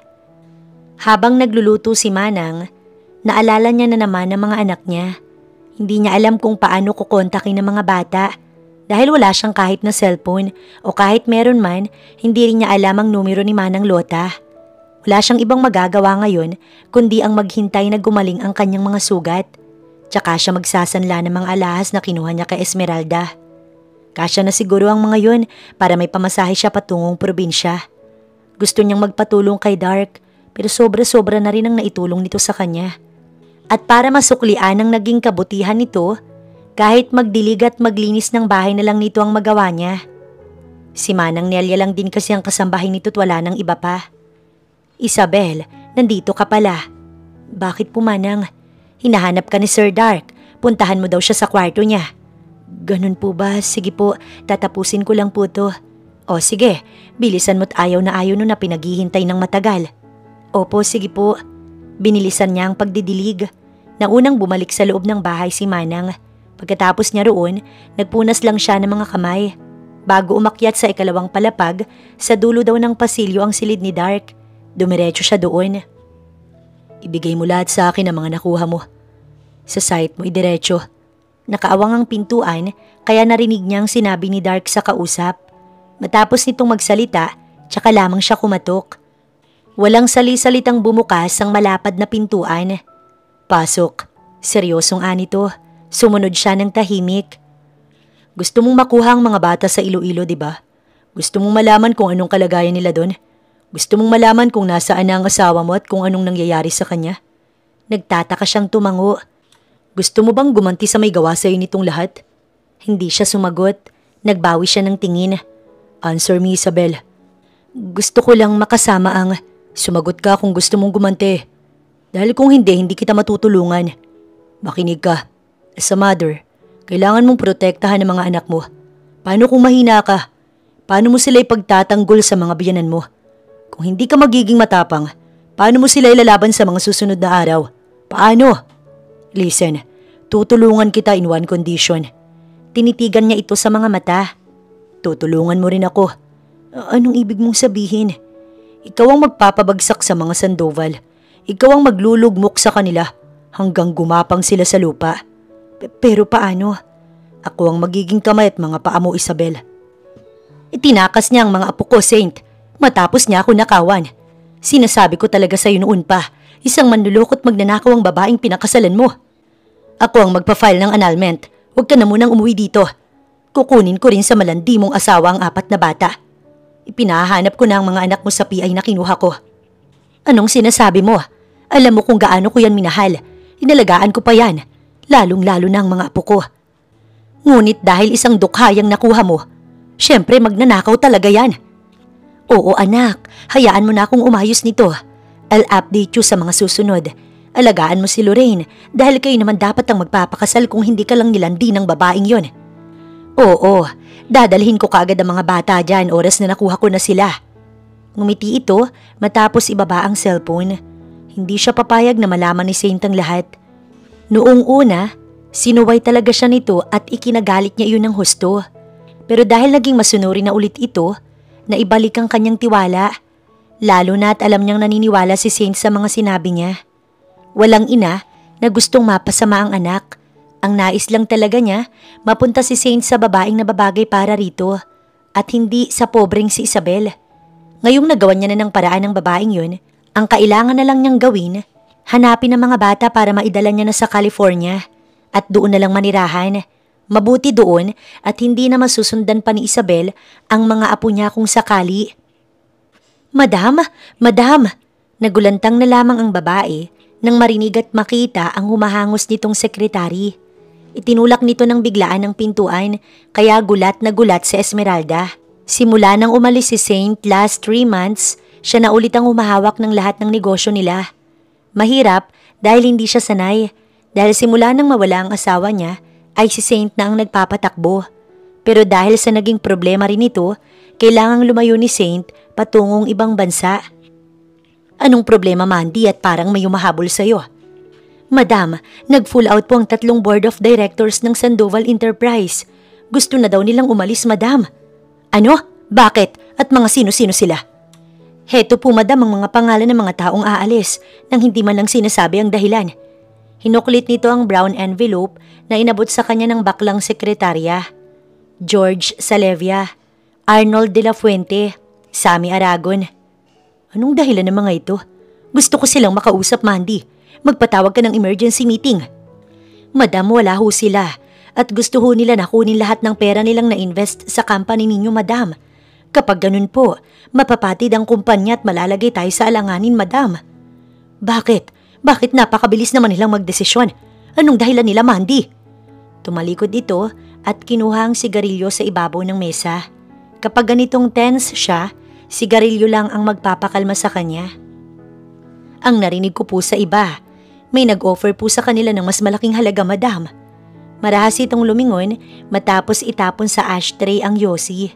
Habang nagluluto si Manang, naalala niya na naman ang mga anak niya. Hindi niya alam kung paano kukontakin ng mga bata dahil wala siyang kahit na cellphone o kahit meron man, hindi rin niya alam ang numero ni Manang Lota. Wala siyang ibang magagawa ngayon kundi ang maghintay na gumaling ang kanyang mga sugat. Tsaka siya magsasanla ng mga alahas na kinuha niya kay Esmeralda. Kasya na siguro ang mga yun para may pamasahe siya patungong probinsya. Gusto niyang magpatulong kay Dark pero sobra-sobra na rin ang naitulong nito sa kanya. At para masuklian ang naging kabutihan nito, kahit magdilig at maglinis ng bahay na lang nito ang magawa niya. Si Manang Nelia lang din kasi ang kasambahay nito at wala nang iba pa. Isabel, nandito ka pala. Bakit po, Manang? Hinahanap ka ni Sir Dark. Puntahan mo daw siya sa kwarto niya. Ganun po ba? Sige po, tatapusin ko lang po to. O sige, bilisan mo't ayaw na na pinaghihintay ng matagal. Opo, sige po. Binilisan niya ang pagdidilig. Naunang bumalik sa loob ng bahay si Manang. Pagkatapos niya roon, nagpunas lang siya ng mga kamay. Bago umakyat sa ikalawang palapag, sa dulo daw ng pasilyo ang silid ni Dark. Dumiretso siya doon. Ibigay mo lahat sa akin ang mga nakuha mo. Sa site mo idiretso. Nakaawang ang pintuan kaya narinig niyang sinabi ni Dark sa kausap. Matapos nitong magsalita, tsaka lamang siya kumatok. Walang sali-salitang bumukas ang malapad na pintuan. Pasok. Seryosong anito. Sumunod siya ng tahimik. Gusto mong makuha ang mga bata sa Iloilo, di ba? Gusto mong malaman kung anong kalagayan nila doon? Gusto mong malaman kung nasaan na ang asawa mo at kung anong nangyayari sa kanya? Nagtataka siyang tumango. Gusto mo bang gumanti sa may gawa sa'yo nitong lahat? Hindi siya sumagot. Nagbawi siya ng tingin. Answer me, Isabel. Gusto ko lang makasama ang... Sumagot ka kung gusto mong gumanti. Dahil kung hindi, hindi kita matutulungan. Makinig ka. As a mother, kailangan mong protektahan ang mga anak mo. Paano kung mahina ka? Paano mo sila ipagtatanggol sa mga biyanan mo? Kung hindi ka magiging matapang, paano mo sila ilalaban sa mga susunod na araw? Paano? Listen, tutulungan kita in one condition. Tinitigan niya ito sa mga mata. Tutulungan mo rin ako. Anong ibig mong sabihin? Ikaw ang magpapabagsak sa mga Sandoval. Ikaw ang maglulugmok sa kanila hanggang gumapang sila sa lupa. Pero paano? Ako ang magiging kamay at mga paa mo, Isabel. Itinakas niya ang mga apo ko, Saint. Matapos niya ako nakawan. Sinasabi ko talaga sa'yo noon pa, isang manlulokot magnanakaw ang babaeng pinakasalan mo. Ako ang magpa-file ng annulment. Huwag ka na munang umuwi dito. Kukunin ko rin sa malandi mong asawa ang 4 na bata. Ipinahanap ko na ang mga anak mo sa PI na kinuha ko. Anong sinasabi mo? Alam mo kung gaano ko yan minahal. Inalagaan ko pa yan. Lalong-lalo na ang mga apo ko. Ngunit dahil isang dukhayang nakuha mo, syempre magnanakaw talaga yan. Oo anak, hayaan mo na akong umayos nito. I'll update you sa mga susunod. Alagaan mo si Lorraine dahil kayo naman dapat ang magpapakasal kung hindi ka lang nilandi ng babaeng yon. Oo, dadalhin ko kaagad ang mga bata dyan oras na nakuha ko na sila. Ngumiti ito matapos ibaba ang cellphone. Hindi siya papayag na malaman ni Saint ang lahat. Noong una, sinuway talaga siya nito at ikinagalit niya iyon ng husto. Pero dahil naging masunuri na ulit ito, naibalik ang kanyang tiwala. Lalo na at alam niyang naniniwala si Saint sa mga sinabi niya. Walang ina na gustong mapasama ang anak. Ang nais lang talaga niya, mapunta si Saint sa babaeng na babagay para rito at hindi sa pobreng si Isabel. Ngayong nagawan niya na ng paraan ng babaeng yun, ang kailangan na lang niyang gawin, hanapin ang mga bata para maidala niya na sa California at doon na lang manirahan. Mabuti doon at hindi na masusundan pa ni Isabel ang mga apo niya kung sakali. Madam! Nagulantang na lamang ang babae nang marinig at makita ang humahangos nitong sekretary. Itinulak nito ng biglaan ang pintuan kaya gulat na gulat si Esmeralda. Simula nang umalis si Saint last 3 months, siya na ulit ang humahawak ng lahat ng negosyo nila. Mahirap dahil hindi siya sanay. Dahil simula nang mawala ang asawa niya, ay si Saint na ang nagpapatakbo. Pero dahil sa naging problema rin ito, kailangang lumayo ni Saint patungong ibang bansa. Anong problema, Mandy, at parang may humahabol sa'yo? Madam, nag-full out po ang 3 board of directors ng Sandoval Enterprise. Gusto na daw nilang umalis, madam. Ano? Bakit? At mga sino-sino sila? Heto po, madam, ang mga pangalan ng mga taong aalis nang hindi man lang sinasabi ang dahilan. Hinuklit nito ang brown envelope na inabot sa kanya ng baklang sekretarya. George Salevia, Arnold de la Fuente, Sammy Aragon. Anong dahilan ng mga ito? Gusto ko silang makausap, Mandy. Magpatawag ka ng emergency meeting. Madam, wala ho sila. At gusto ho nila na kunin lahat ng pera nilang na-invest sa company ninyo, madam. Kapag ganun po, mapapatid ang kumpanya at malalagay tayo sa alanganin, madam. Bakit? Bakit napakabilis naman nilang magdesisyon? Anong dahilan nila, Mandy? Tumalikod ito at kinuha ang sigarilyo sa ibabaw ng mesa. Kapag ganitong tense siya, sigarilyo lang ang magpapakalma sa kanya. Ang narinig ko po sa iba, may nag-offer po sa kanila ng mas malaking halaga, madam. Marahas itong lumingon matapos itapon sa ashtray ang yosi.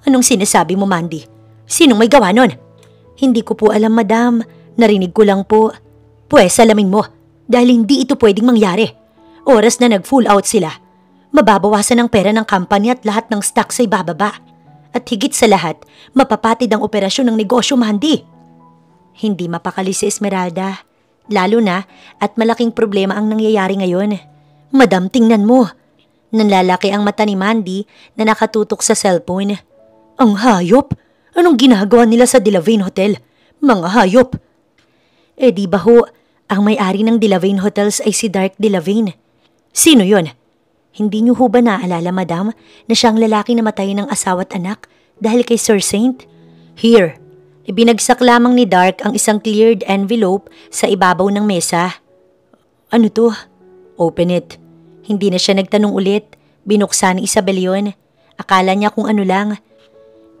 Anong sinasabi mo, Mandy? Sinong may gawa nun? Hindi ko po alam, madam. Narinig ko lang po. Pwes, alamin mo, dahil hindi ito pwedeng mangyari. Oras na nag-full out sila, mababawasan ang pera ng company at lahat ng stocks ay bababa. At higit sa lahat, mapapatid ang operasyon ng negosyo, Mandy. Hindi mapakali si Esmeralda. Lalo na at malaking problema ang nangyayari ngayon. Madam, tingnan mo. Nanlalaki ang mata ni Mandy na nakatutok sa cellphone. Ang hayop? Anong ginagawa nila sa Delavigne Hotel? Mga hayop! Di ba ho, ang may-ari ng Delavigne Hotels ay si Dark Delavigne. Sino yon? Hindi niyo ho ba naalala, madam, na siyang lalaki na matay ng asawa at anak dahil kay Sir Saint? Here, ibinagsak lamang ni Dark ang isang cleared envelope sa ibabaw ng mesa. Ano to? Open it. Hindi na siya nagtanong ulit. Binuksan ni Isabel yun. Akala niya kung ano lang.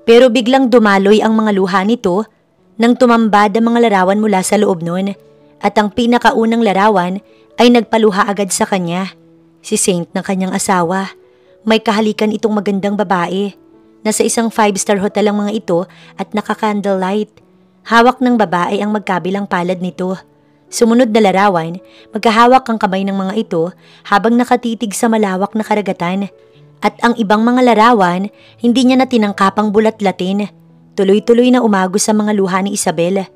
Pero biglang dumaloy ang mga luha nito nang tumambad ang mga larawan mula sa loob nun. At ang pinakaunang larawan ay nagpaluha agad sa kanya. Si Saint ng kanyang asawa. May kahalikan itong magandang babae. Nasa isang 5-star hotel ang mga ito at naka-candlelight. Hawak ng babae ang magkabilang palad nito. Sumunod na larawan, magkahawak ang kamay ng mga ito habang nakatitig sa malawak na karagatan. At ang ibang mga larawan, hindi niya na tinangkapang bulat-latin. Tuloy-tuloy na umagos sa mga luha ni Isabel.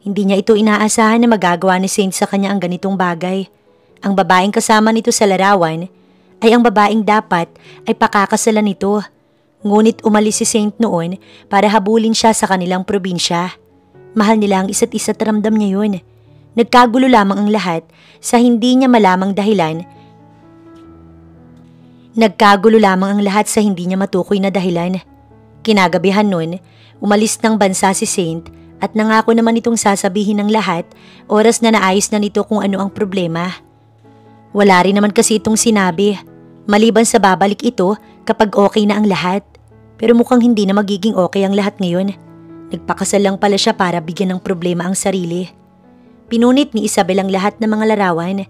Hindi niya ito inaasahan na magagawa ni Saint sa kanya ang ganitong bagay. Ang babaeng kasama nito sa larawan ay ang babaeng dapat ay pakakasalan nito. Ngunit umalis si Saint noon para habulin siya sa kanilang probinsya. Mahal nila ang isa't isa't ramdam niya yun. Nagkagulo lamang ang lahat sa hindi niya malamang dahilan. Nagkagulo lamang ang lahat sa hindi niya matukoy na dahilan. Kinagabihan nun, umalis ng bansa si Saint at nangako naman itong sasabihin ng lahat oras na naayos na nito kung ano ang problema. Wala rin naman kasi itong sinabi, maliban sa babalik ito kapag okay na ang lahat. Pero mukhang hindi na magiging okay ang lahat ngayon. Nagpakasal lang pala siya para bigyan ng problema ang sarili. Pinunit ni Isabel ang lahat ng mga larawan.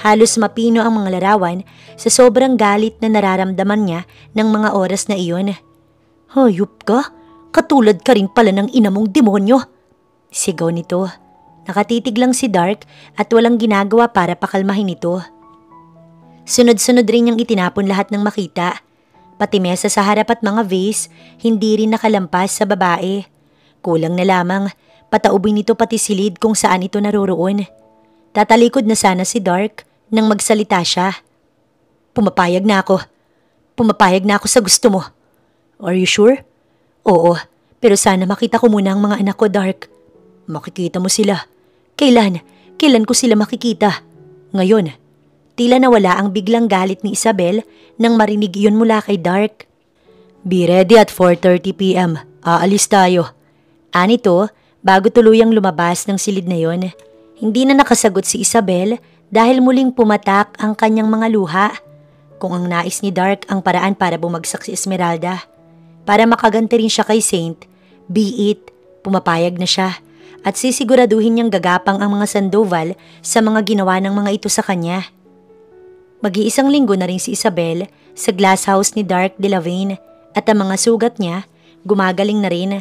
Halos mapino ang mga larawan sa sobrang galit na nararamdaman niya ng mga oras na iyon. Hayop ka? Katulad ka rin pala ng ina mong demonyo. Sigaw nito. Nakatitig lang si Dark at walang ginagawa para pakalmahin ito. Sunod-sunod rin niyang itinapon lahat ng makita. Pati mesa sa harap at mga vase, hindi rin nakalampas sa babae. Kulang na lamang, pataubin nito pati silid kung saan ito naroroon. Tatalikod na sana si Dark nang magsalita siya. Pumapayag na ako. Pumapayag na ako sa gusto mo. Are you sure? Oo, pero sana makita ko muna ang mga anak ko, Dark. Makikita mo sila. Kailan? Kailan ko sila makikita? Ngayon. Tila nawala ang biglang galit ni Isabel nang marinig iyon mula kay Dark. Be ready at 4:30 p.m. Aalis tayo. Anito, bago tuluyang lumabas ng silid na yon. Hindi na nakasagot si Isabel dahil muling pumatak ang kanyang mga luha. Kung ang nais ni Dark ang paraan para bumagsak si Esmeralda. Para makaganti rin siya kay Saint, be it, pumapayag na siya. At sisiguraduhin niyang gagapang ang mga Sandoval sa mga ginawa ng mga ito sa kanya. Mag-iisang linggo na rin si Isabel sa glass house ni Dark Delavigne at ang mga sugat niya gumagaling na rin.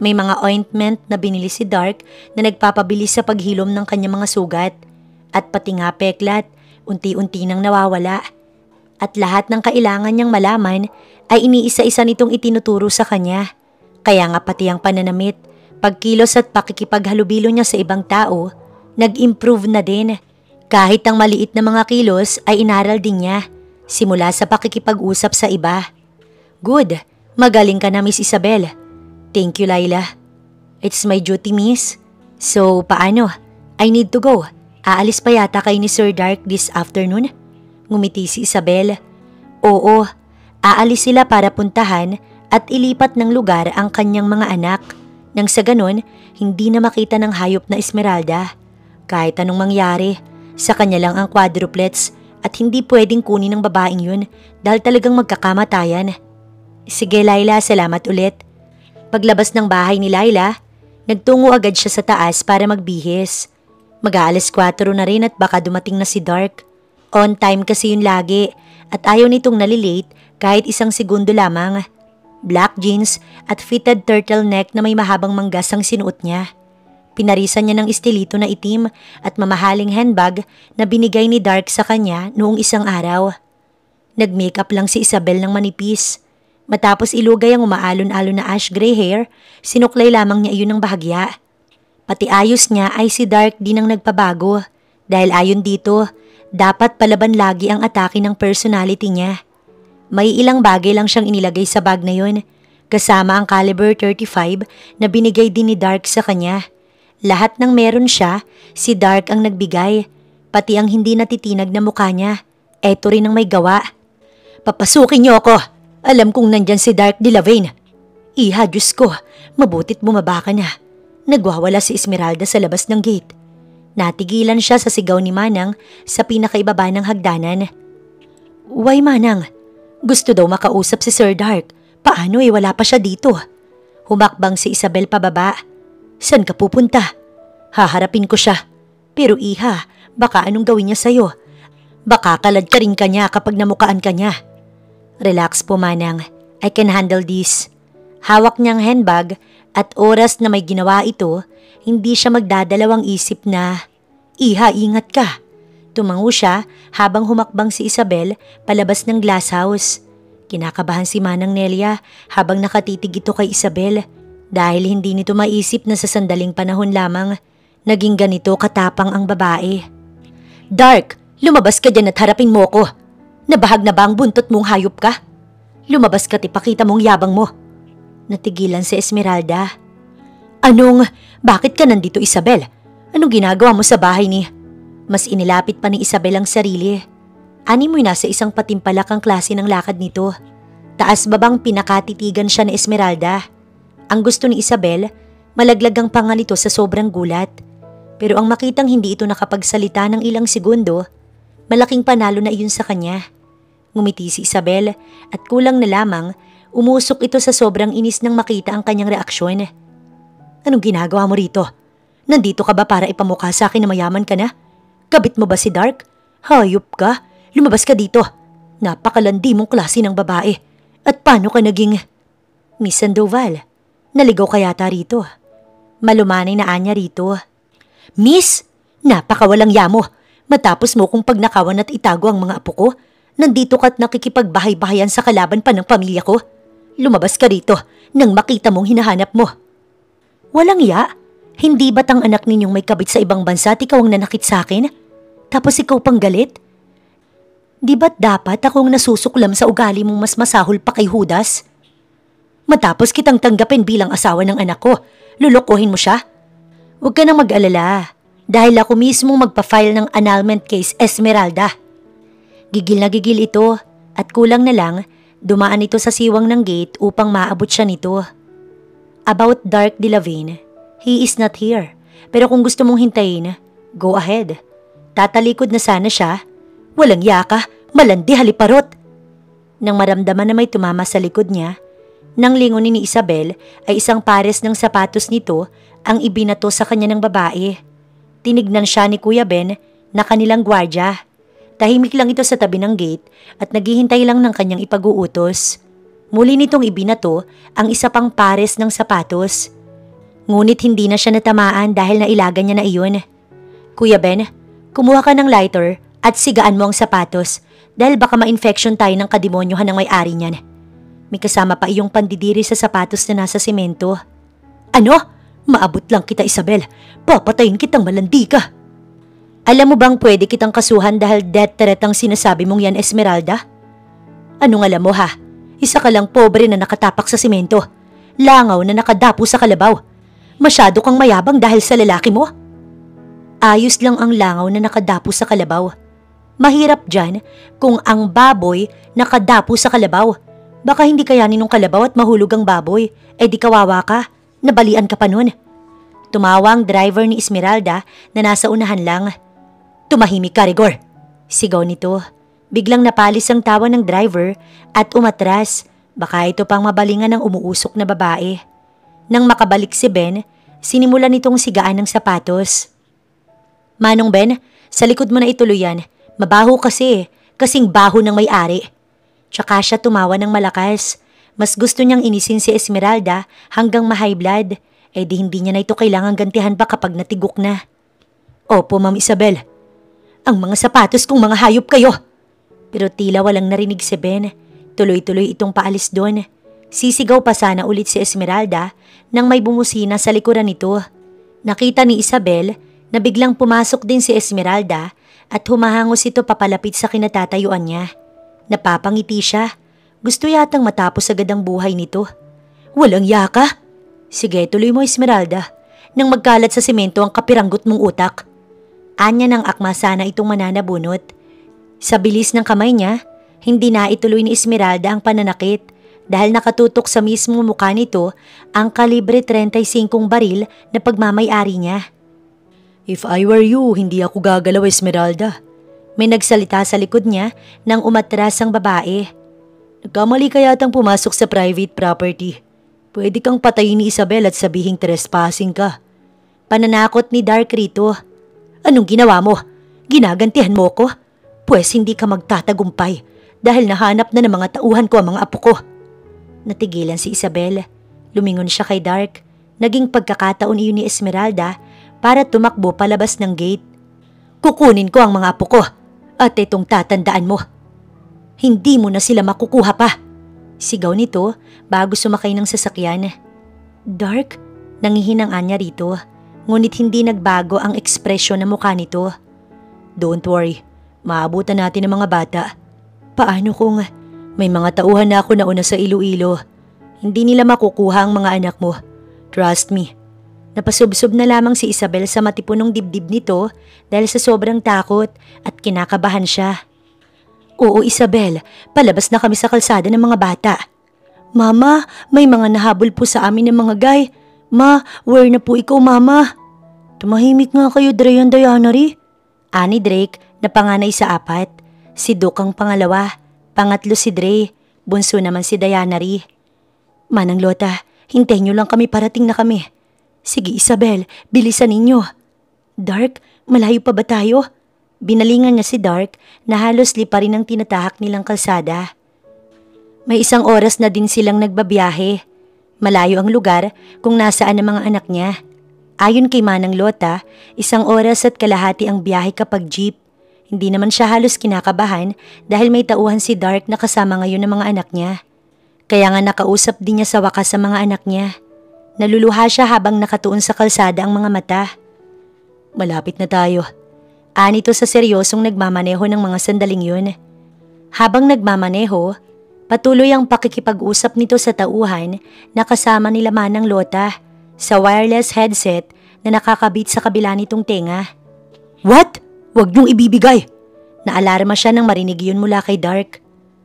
May mga ointment na binili si Dark na nagpapabilis sa paghilom ng kanyang mga sugat. At pati nga peklat, unti-unti nang nawawala. At lahat ng kailangan niyang malaman ay iniisa-isa nitong itinuturo sa kanya. Kaya nga pati ang pananamit, pagkilos at pakikipaghalubilo niya sa ibang tao, nag-improve na din. Kahit ang maliit na mga kilos ay inaral din niya, simula sa pakikipag-usap sa iba. Good, magaling ka na, Miss Isabel. Thank you, Laila. It's my duty, miss. So, paano? I need to go. Aalis pa yata kayo ni Sir Dark this afternoon? Ngumiti si Isabel. Oo, aalis sila para puntahan at ilipat ng lugar ang kanyang mga anak. Nang sa ganon, hindi na makita ng hayop na Esmeralda. Kahit anong mangyari, sa kanya lang ang quadruplets at hindi pwedeng kunin ng babaeng yun dahil talagang magkakamatayan. Sige, Laila, salamat ulit. Paglabas ng bahay ni Laila, nagtungo agad siya sa taas para magbihis. Mag-aalas 4 na rin at baka dumating na si Dark. On time kasi yun lagi at ayaw nitong nalilate kahit isang segundo lamang. Black jeans at fitted turtleneck na may mahabang manggas ang sinuot niya. Pinarisan niya ng estilito na itim at mamahaling handbag na binigay ni Dark sa kanya noong isang araw. Nag-makeup lang si Isabel ng manipis. Matapos ilugay ang umaalon-alon na ash gray hair, sinuklay lamang niya iyon ng bahagya. Pati ayos niya ay si Dark din ang nagpabago. Dahil ayon dito, dapat palaban lagi ang atake ng personality niya. May ilang bagay lang siyang inilagay sa bag na yun, kasama ang caliber 35 na binigay din ni Dark sa kanya. Lahat ng meron siya, si Dark ang nagbigay. Pati ang hindi natitinag na mukha niya, eto rin ang may gawa. Papasukin niyo ako! Alam kong nandyan si Dark Delavigne. Iha, Diyos ko, mabutit bumaba ka na. Nagwawala si Esmeralda sa labas ng gate. Natigilan siya sa sigaw ni Manang sa pinakaibaba ng hagdanan. Why, Manang? Gusto daw makausap si Sir Dark. Paano wala pa siya dito? Humakbang si Isabel pababa. San ka pupunta? Haharapin ko siya. Pero iha, baka anong gawin niya sa'yo? Baka kalad ka rin kanya kapag namukaan ka niya. Relax po, Manang. I can handle this. Hawak niyang handbag at oras na may ginawa ito, hindi siya magdadalawang isip na, Iha, ingat ka. Tumango siya habang humakbang si Isabel palabas ng glass house. Kinakabahan si Manang Nelia habang nakatitig ito kay Isabel dahil hindi nito maisip na sa sandaling panahon lamang naging ganito katapang ang babae. Dark, lumabas ka dyan at harapin mo ko. Nabahag na ba ang buntot mong hayop ka? Lumabas ka at ipakita mong yabang mo. Natigilan si Esmeralda. Bakit ka nandito, Isabel? Anong ginagawa mo sa bahay ni? Mas inilapit pa ni Isabel ang sarili. Ani mo'y nasa isang patimpalak ang klase ng lakad nito. Taas-babang pinakatitigan siya ni Esmeralda. Ang gusto ni Isabel, malaglag ang pangalito sa sobrang gulat. Pero ang makitang hindi ito nakapagsalita ng ilang segundo, malaking panalo na iyon sa kanya. Ngumiti si Isabel at kulang na lamang, umusok ito sa sobrang inis nang makita ang kanyang reaksyon. Anong ginagawa mo rito? Nandito ka ba para ipamukha sa akin na mayaman ka na? Kabit mo ba si Dark? Hayop ka? Lumabas ka dito. Napakalandi mong klase ng babae. At paano ka naging... Miss Sandoval, naligaw ka yata rito. Malumanay na anya rito. Miss, napakawalang yamo. Matapos mo kong pagnakawan at itago ang mga apo ko, nandito ka at nakikipagbahay-bahayan sa kalaban pa ng pamilya ko. Lumabas ka rito nang makita mong hinahanap mo. Walang ya? Hindi ba't ang anak ninyong may kabit sa ibang bansa at ikaw ang nanakit sa akin? Tapos ikaw pang galit? Di ba't dapat akong nasusuklam sa ugali mong mas masahol pa kay Judas? Matapos kitang tanggapin bilang asawa ng anak ko, lulukuhin mo siya? Huwag ka nang mag-alala, dahil ako mismo magpa-file ng annulment case, Esmeralda. Gigil na gigil ito at kulang na lang, dumaan ito sa siwang ng gate upang maabot siya nito. About Dark Delavigne. He is not here. Pero kung gusto mong hintayin, go ahead. Tatalikod na sana siya. Walang yaka, malandi haliparot. Nang maramdaman na may tumama sa likod niya, nang lingunin ni Isabel ay isang pares ng sapatos nito ang ibinato sa kanya ng babae. Tinignan siya ni Kuya Ben na kanilang gwardya. Tahimik lang ito sa tabi ng gate at naghihintay lang ng kanyang ipag-uutos. Muli nitong ibinato ang isa pang pares ng sapatos. Ngunit hindi na siya natamaan dahil nailagan niya na iyon. Kuya Ben, kumuha ka ng lighter at sigaan mo ang sapatos dahil baka ma-infection tayo ng kademonyohan ng may-ari niyan. May kasama pa iyong pandidiri sa sapatos na nasa semento. Ano? Maabot lang kita, Isabel. Papatayin kitang malandi ka. Alam mo bang pwede kitang kasuhan dahil death threat ang sinasabi mong yan, Esmeralda? Anong alam mo ha? Isa ka lang pobre na nakatapak sa semento. Langaw na nakadapo sa kalabaw. Masyado kang mayabang dahil sa lalaki mo. Ayos lang ang langaw na nakadapo sa kalabaw. Mahirap dyan kung ang baboy nakadapo sa kalabaw. Baka hindi kayanin ng kalabaw at mahulog ang baboy. Di kawawa ka. Nabalian ka pa nun. Tumawa ang driver ni Esmeralda na nasa unahan lang. Tumahimik ka, Rigor. Sigaw nito. Biglang napalis ang tawa ng driver at umatras. Baka ito pang mabalingan ng umuusok na babae. Nang makabalik si Ben, sinimulan nitong sigaan ng sapatos. Manong Ben, sa likod mo na ituloy yan. Mabaho kasi, kasing baho ng may-ari. Tsaka siya tumawa ng malakas. Mas gusto niyang inisin si Esmeralda hanggang ma-high blood. Di hindi niya na ito kailangang gantihan pa kapag natigok na. Opo, Ma'am Isabel. Ang mga sapatos kong mga hayop kayo. Pero tila walang narinig si Ben. Tuloy-tuloy itong paalis doon. Sisigaw pa sana ulit si Esmeralda nang may bumusina sa likuran nito. Nakita ni Isabel na biglang pumasok din si Esmeralda at humahangos ito papalapit sa kinatatayuan niya. Napapangiti siya. Gusto yatang matapos agad ang buhay nito. Walang yaka? Sige, tuloy mo Esmeralda. Nang magkalat sa semento ang kapiranggot mong utak. Anya ng akma sana itong mananabunot. Sa bilis ng kamay niya, hindi na ituloy ni Esmeralda ang pananakit dahil nakatutok sa mismong mukha nito ang kalibre 35 baril na pagmamay-ari niya. If I were you, hindi ako gagalaw Esmeralda. May nagsalita sa likod niya nang umatras ang babae. Nagkamali ka yatang pumasok sa private property. Pwede kang patayin ni Isabel at sabihing trespassing ka. Pananakot ni Dark rito. Anong ginawa mo? Ginagantihan mo ko? Pwes hindi ka magtatagumpay dahil nahanap na ng mga tauhan ko ang mga apo ko. Natigilan si Isabel. Lumingon siya kay Dark. Naging pagkakataon iyon ni Esmeralda para tumakbo palabas ng gate. Kukunin ko ang mga apo ko at itong tatandaan mo. Hindi mo na sila makukuha pa. Sigaw nito bago sumakay ng sasakyan. Dark, nangihinang-an niya rito. Ngunit hindi nagbago ang ekspresyon ng mukha nito. Don't worry, maabutan natin ang mga bata. Paano kung may mga tauhan na ako nauna sa Iloilo? Hindi nila makukuha ang mga anak mo. Trust me. Napasubsob na lamang si Isabel sa matipunong dibdib nito dahil sa sobrang takot at kinakabahan siya. Oo Isabel, palabas na kami sa kalsada ng mga bata. Mama, may mga nahabol po sa amin ng mga guy. Ma, where na po ikaw mama? Tumahimik nga kayo Dre and Dianary. Ani Drake na panganay sa 4. Si Duke ang pangalawa. Pangatlo si Dre. Bunso naman si Dianary. Manang Lota, hintayin niyo lang kami, parating na kami. Sige Isabel, bilisan ninyo. Dark, malayo pa ba tayo? Binalingan niya si Dark na halos lipa rin ang tinatahak nilang kalsada. May 1 oras na din silang nagbabiyahe. Malayo ang lugar kung nasaan ang mga anak niya. Ayon kay Manang Lota, 1 oras at kalahati ang biyahe kapag jeep. Hindi naman siya halos kinakabahan dahil may tauhan si Dark na kasama ngayon ng mga anak niya. Kaya nga nakausap din niya sa wakas sa mga anak niya. Naluluha siya habang nakatuon sa kalsada ang mga mata. Malapit na tayo. Anito sa seryosong nagmamaneho ng mga sandaling yun. Habang nagmamaneho, patuloy ang pakikipag-usap nito sa tauhan na kasama nila Manang Lota sa wireless headset na nakakabit sa kabila nitong tenga. What? Huwag niyong ibibigay! Naalarma siya nang marinig yun mula kay Dark.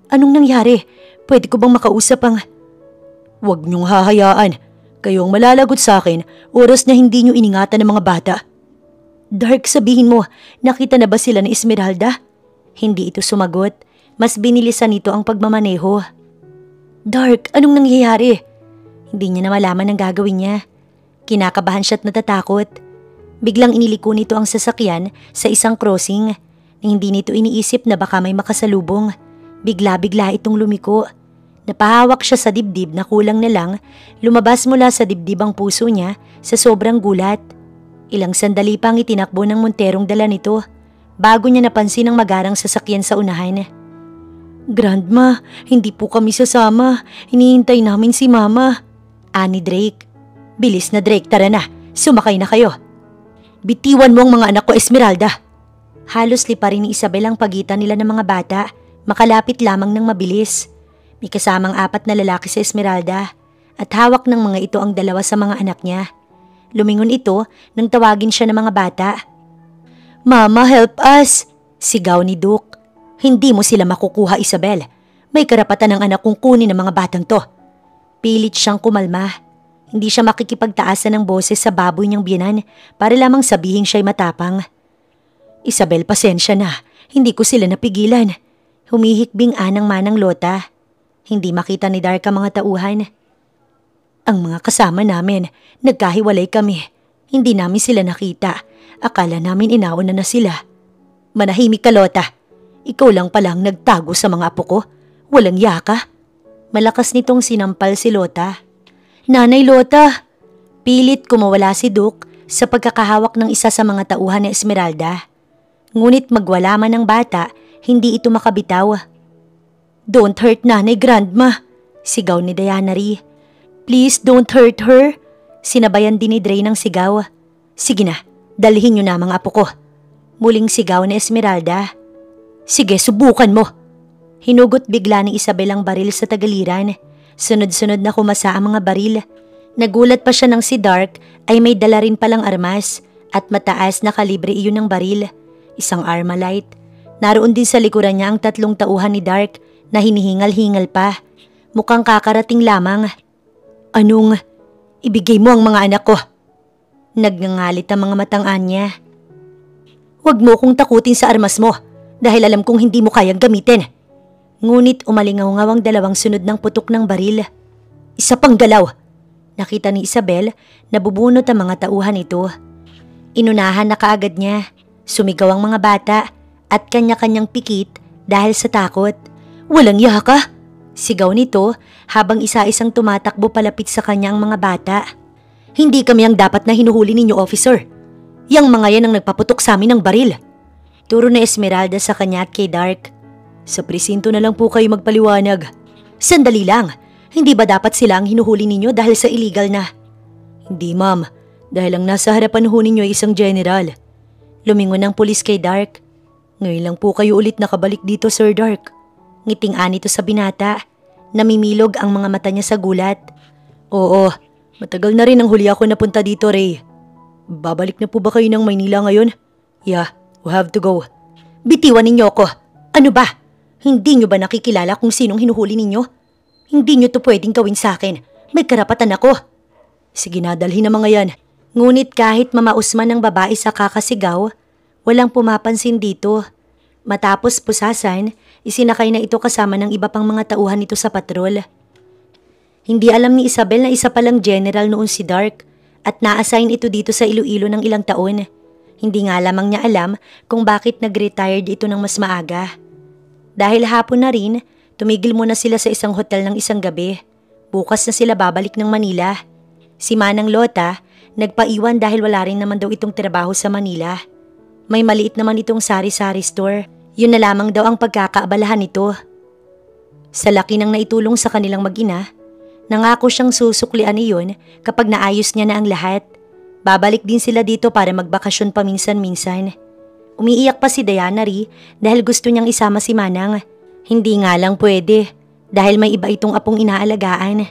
Anong nangyari? Pwede ko bang makausap ang... Huwag niyong hahayaan. Kayo ang malalagot sa akin oras na hindi niyo iningatan ng mga bata. Dark, sabihin mo, nakita na ba sila ni Esmeralda? Hindi ito sumagot. Mas binilisan nito ang pagmamaneho. Dark, anong nangyayari? Hindi niya na malaman ang gagawin niya. Kinakabahan siya at natatakot. Biglang iniliko nito ang sasakyan sa isang crossing na hindi nito iniisip na baka may makasalubong. Bigla-bigla itong lumiko. Napahawak siya sa dibdib na kulang na lang lumabas mula sa dibdib ang puso niya sa sobrang gulat. Ilang sandali pang itinakbo ng monterong dala nito bago niya napansin ang magarang sasakyan sa unahan. Grandma, hindi po kami sasama. Hinihintay namin si Mama. Ani Drake. Bilis na Drake, tara na. Sumakay na kayo. Bitiwan mo ang mga anak ko, Esmeralda. Halos lipa rin ni Isabel ang pagitan nila ng mga bata. Makalapit lamang ng mabilis. May kasamang 4 na lalaki sa Esmeralda at hawak ng mga ito ang 2 sa mga anak niya. Lumingon ito nang tawagin siya ng mga bata. Mama, help us! Sigaw ni Duke. Hindi mo sila makukuha, Isabel. May karapatan ng anak kong kunin ng mga batang to. Pilit siyang kumalma. Hindi siya makikipagtaasan ng boses sa baboy niyang biyenan para lamang sabihin siya'y matapang. Isabel, pasensya na. Hindi ko sila napigilan. Humihikbing anang Manang Lota. Hindi makita ni Dark ang mga tauhan. Ang mga kasama namin, nagkahiwalay kami. Hindi namin sila nakita. Akala namin inauna na sila. Manahimik ka, Lota. Ikaw lang palang nagtago sa mga apo ko. Walang yaka. Malakas nitong sinampal si Lota. Nanay Lota! Pilit kumawala si Duke sa pagkakahawak ng isa sa mga tauhan ni Esmeralda. Ngunit magwala man ang bata, hindi ito makabitaw. "Don't hurt Nanay Grandma," sigaw ni Diana Ree. "Please don't hurt her." Sinabayan din ni Dre ng sigaw. "Sige na, dalhin niyo na mga apo ko." Muling sigaw ni Esmeralda. "Sige, subukan mo." Hinugot bigla ni Isabel ang baril sa tagaliran. Sunod-sunod na kumasa ang mga baril. Nagulat pa siya nang si Dark ay may dala rin palang armas at mataas na kalibre iyon ng baril. Isang Armalite. Naroon din sa likuran niya ang 3 tauhan ni Dark na hinihingal-hingal pa. Mukhang kakarating lamang. "Anong? Ibigay mo ang mga anak ko." Nagngangalit ang mga matang Anya. "Huwag mo kong takutin sa armas mo dahil alam kong hindi mo kayang gamitin." Ngunit umalingaw-ngaw ang 2 sunod ng putok ng baril. "Isa pang galaw." Nakita ni Isabel na bubunot ang mga tauhan ito. Inunahan na kaagad niya. Sumigaw ang mga bata at kanya-kanyang pikit dahil sa takot. "Walang iya ka!" Sigaw nito habang isa-isang tumatakbo palapit sa kanya ang mga bata. "Hindi kami ang dapat na hinuhuli ninyo, officer. Yang mga yan ang nagpaputok sa amin ng baril." Turo na Esmeralda sa kanya at kay Dark. "Sa presinto na lang po kayo magpaliwanag." "Sandali lang, hindi ba dapat sila ang hinuhuli ninyo dahil sa illegal na?" "Hindi ma'am, dahil ang nasa harapan ho ninyo ay isang general." Lumingon ng pulis kay Dark. "Ngayon lang po kayo ulit nakabalik dito, Sir Dark." Ngiting-an ito sa binata. Namimilog ang mga mata niya sa gulat. "Oo, matagal na rin ang huli ako napunta dito, Ray." "Babalik na po ba kayo ng Maynila ngayon?" "Yeah, we have to go." "Bitiwan ninyo ko. Ano ba? Hindi nyo ba nakikilala kung sinong hinuhuli ninyo? Hindi nyo to pwedeng gawin sa akin. May karapatan ako." "Sige na, dalhin ang mga yan." Ngunit kahit mamausman ng babae sa kakasigaw, walang pumapansin dito. Matapos pusasan, isinakay na ito kasama ng iba pang mga tauhan nito sa patrol. Hindi alam ni Isabel na isa palang general noon si Dark at na-assign ito dito sa Iloilo ng ilang taon. Hindi nga lamang niya alam kung bakit nag-retired ito ng mas maaga. Dahil hapon na rin, tumigil muna sila sa isang hotel ng isang gabi. Bukas na sila babalik ng Manila. Si Manang Lota, nagpaiwan dahil wala rin naman daw itong trabaho sa Manila. May maliit naman itong sari-sari store. Yun na lamang daw ang pagkakaabalahan nito. Sa laki ng naitulong sa kanilang mag-ina, nangako siyang susuklian iyon kapag naayos niya na ang lahat. Babalik din sila dito para magbakasyon paminsan-minsan. Umiiyak pa si Diana Ree dahil gusto niyang isama si Manang. Hindi nga lang pwede dahil may iba itong apong inaalagaan.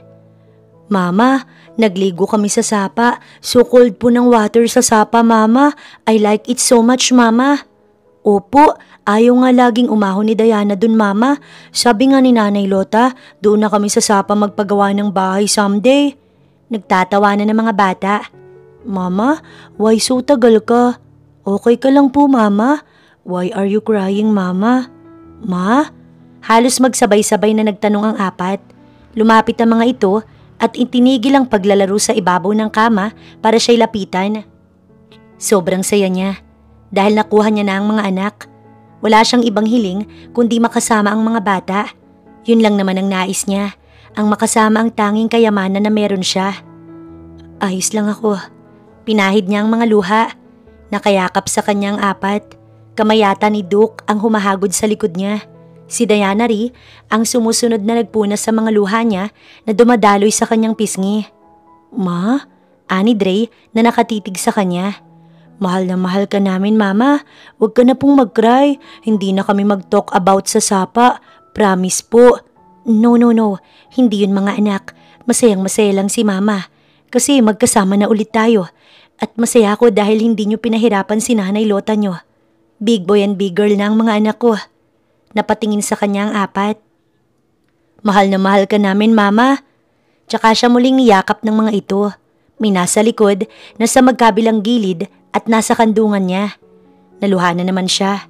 "Mama, nagligo kami sa sapa. So cold po ng water sa sapa, Mama. I like it so much, Mama." "Opo, ayaw nga laging umahon ni Diana dun, Mama. Sabi nga ni Nanay Lota, doon na kami sa sapa magpagawa ng bahay someday." Nagtatawanan ng mga bata. "Mama, why so tagal ka?" "Okay ka lang po, Mama." "Why are you crying, Mama?" "Ma?" Halos magsabay-sabay na nagtanong ang apat. Lumapit ang mga ito at itinigil ang paglalaro sa ibabaw ng kama para siya'y lapitan. Sobrang saya niya dahil nakuha niya na ang mga anak. Wala siyang ibang hiling kundi makasama ang mga bata. Yun lang naman ang nais niya, ang makasama ang tanging kayamanan na meron siya. "Ayos lang ako." Pinahid niya ang mga luha. Nakayakap sa kanyang apat. Kamayata ni Duke ang humahagod sa likod niya. Si Diana Ree ang sumusunod na nagpunas sa mga luha niya na dumadaloy sa kanyang pisngi. "Ma?" Ani Dre na nakatitig sa kanya. "Mahal na mahal ka namin, Mama. Huwag ka na pong mag-cry. Hindi na kami mag-talk about sa sapa. Promise po." No. Hindi yun, mga anak. Masayang-masaya lang si Mama. Kasi magkasama na ulit tayo. At masaya ako dahil hindi nyo pinahirapan si Nanay Lota nyo. Big boy and big girl na ang mga anak ko. Napatingin sa kanya ang apat. "Mahal na mahal ka namin, Mama." Tsaka siya muling niyakap ng mga ito. May nasa likod, nasa magkabilang gilid at nasa kandungan niya. Naluha na naman siya.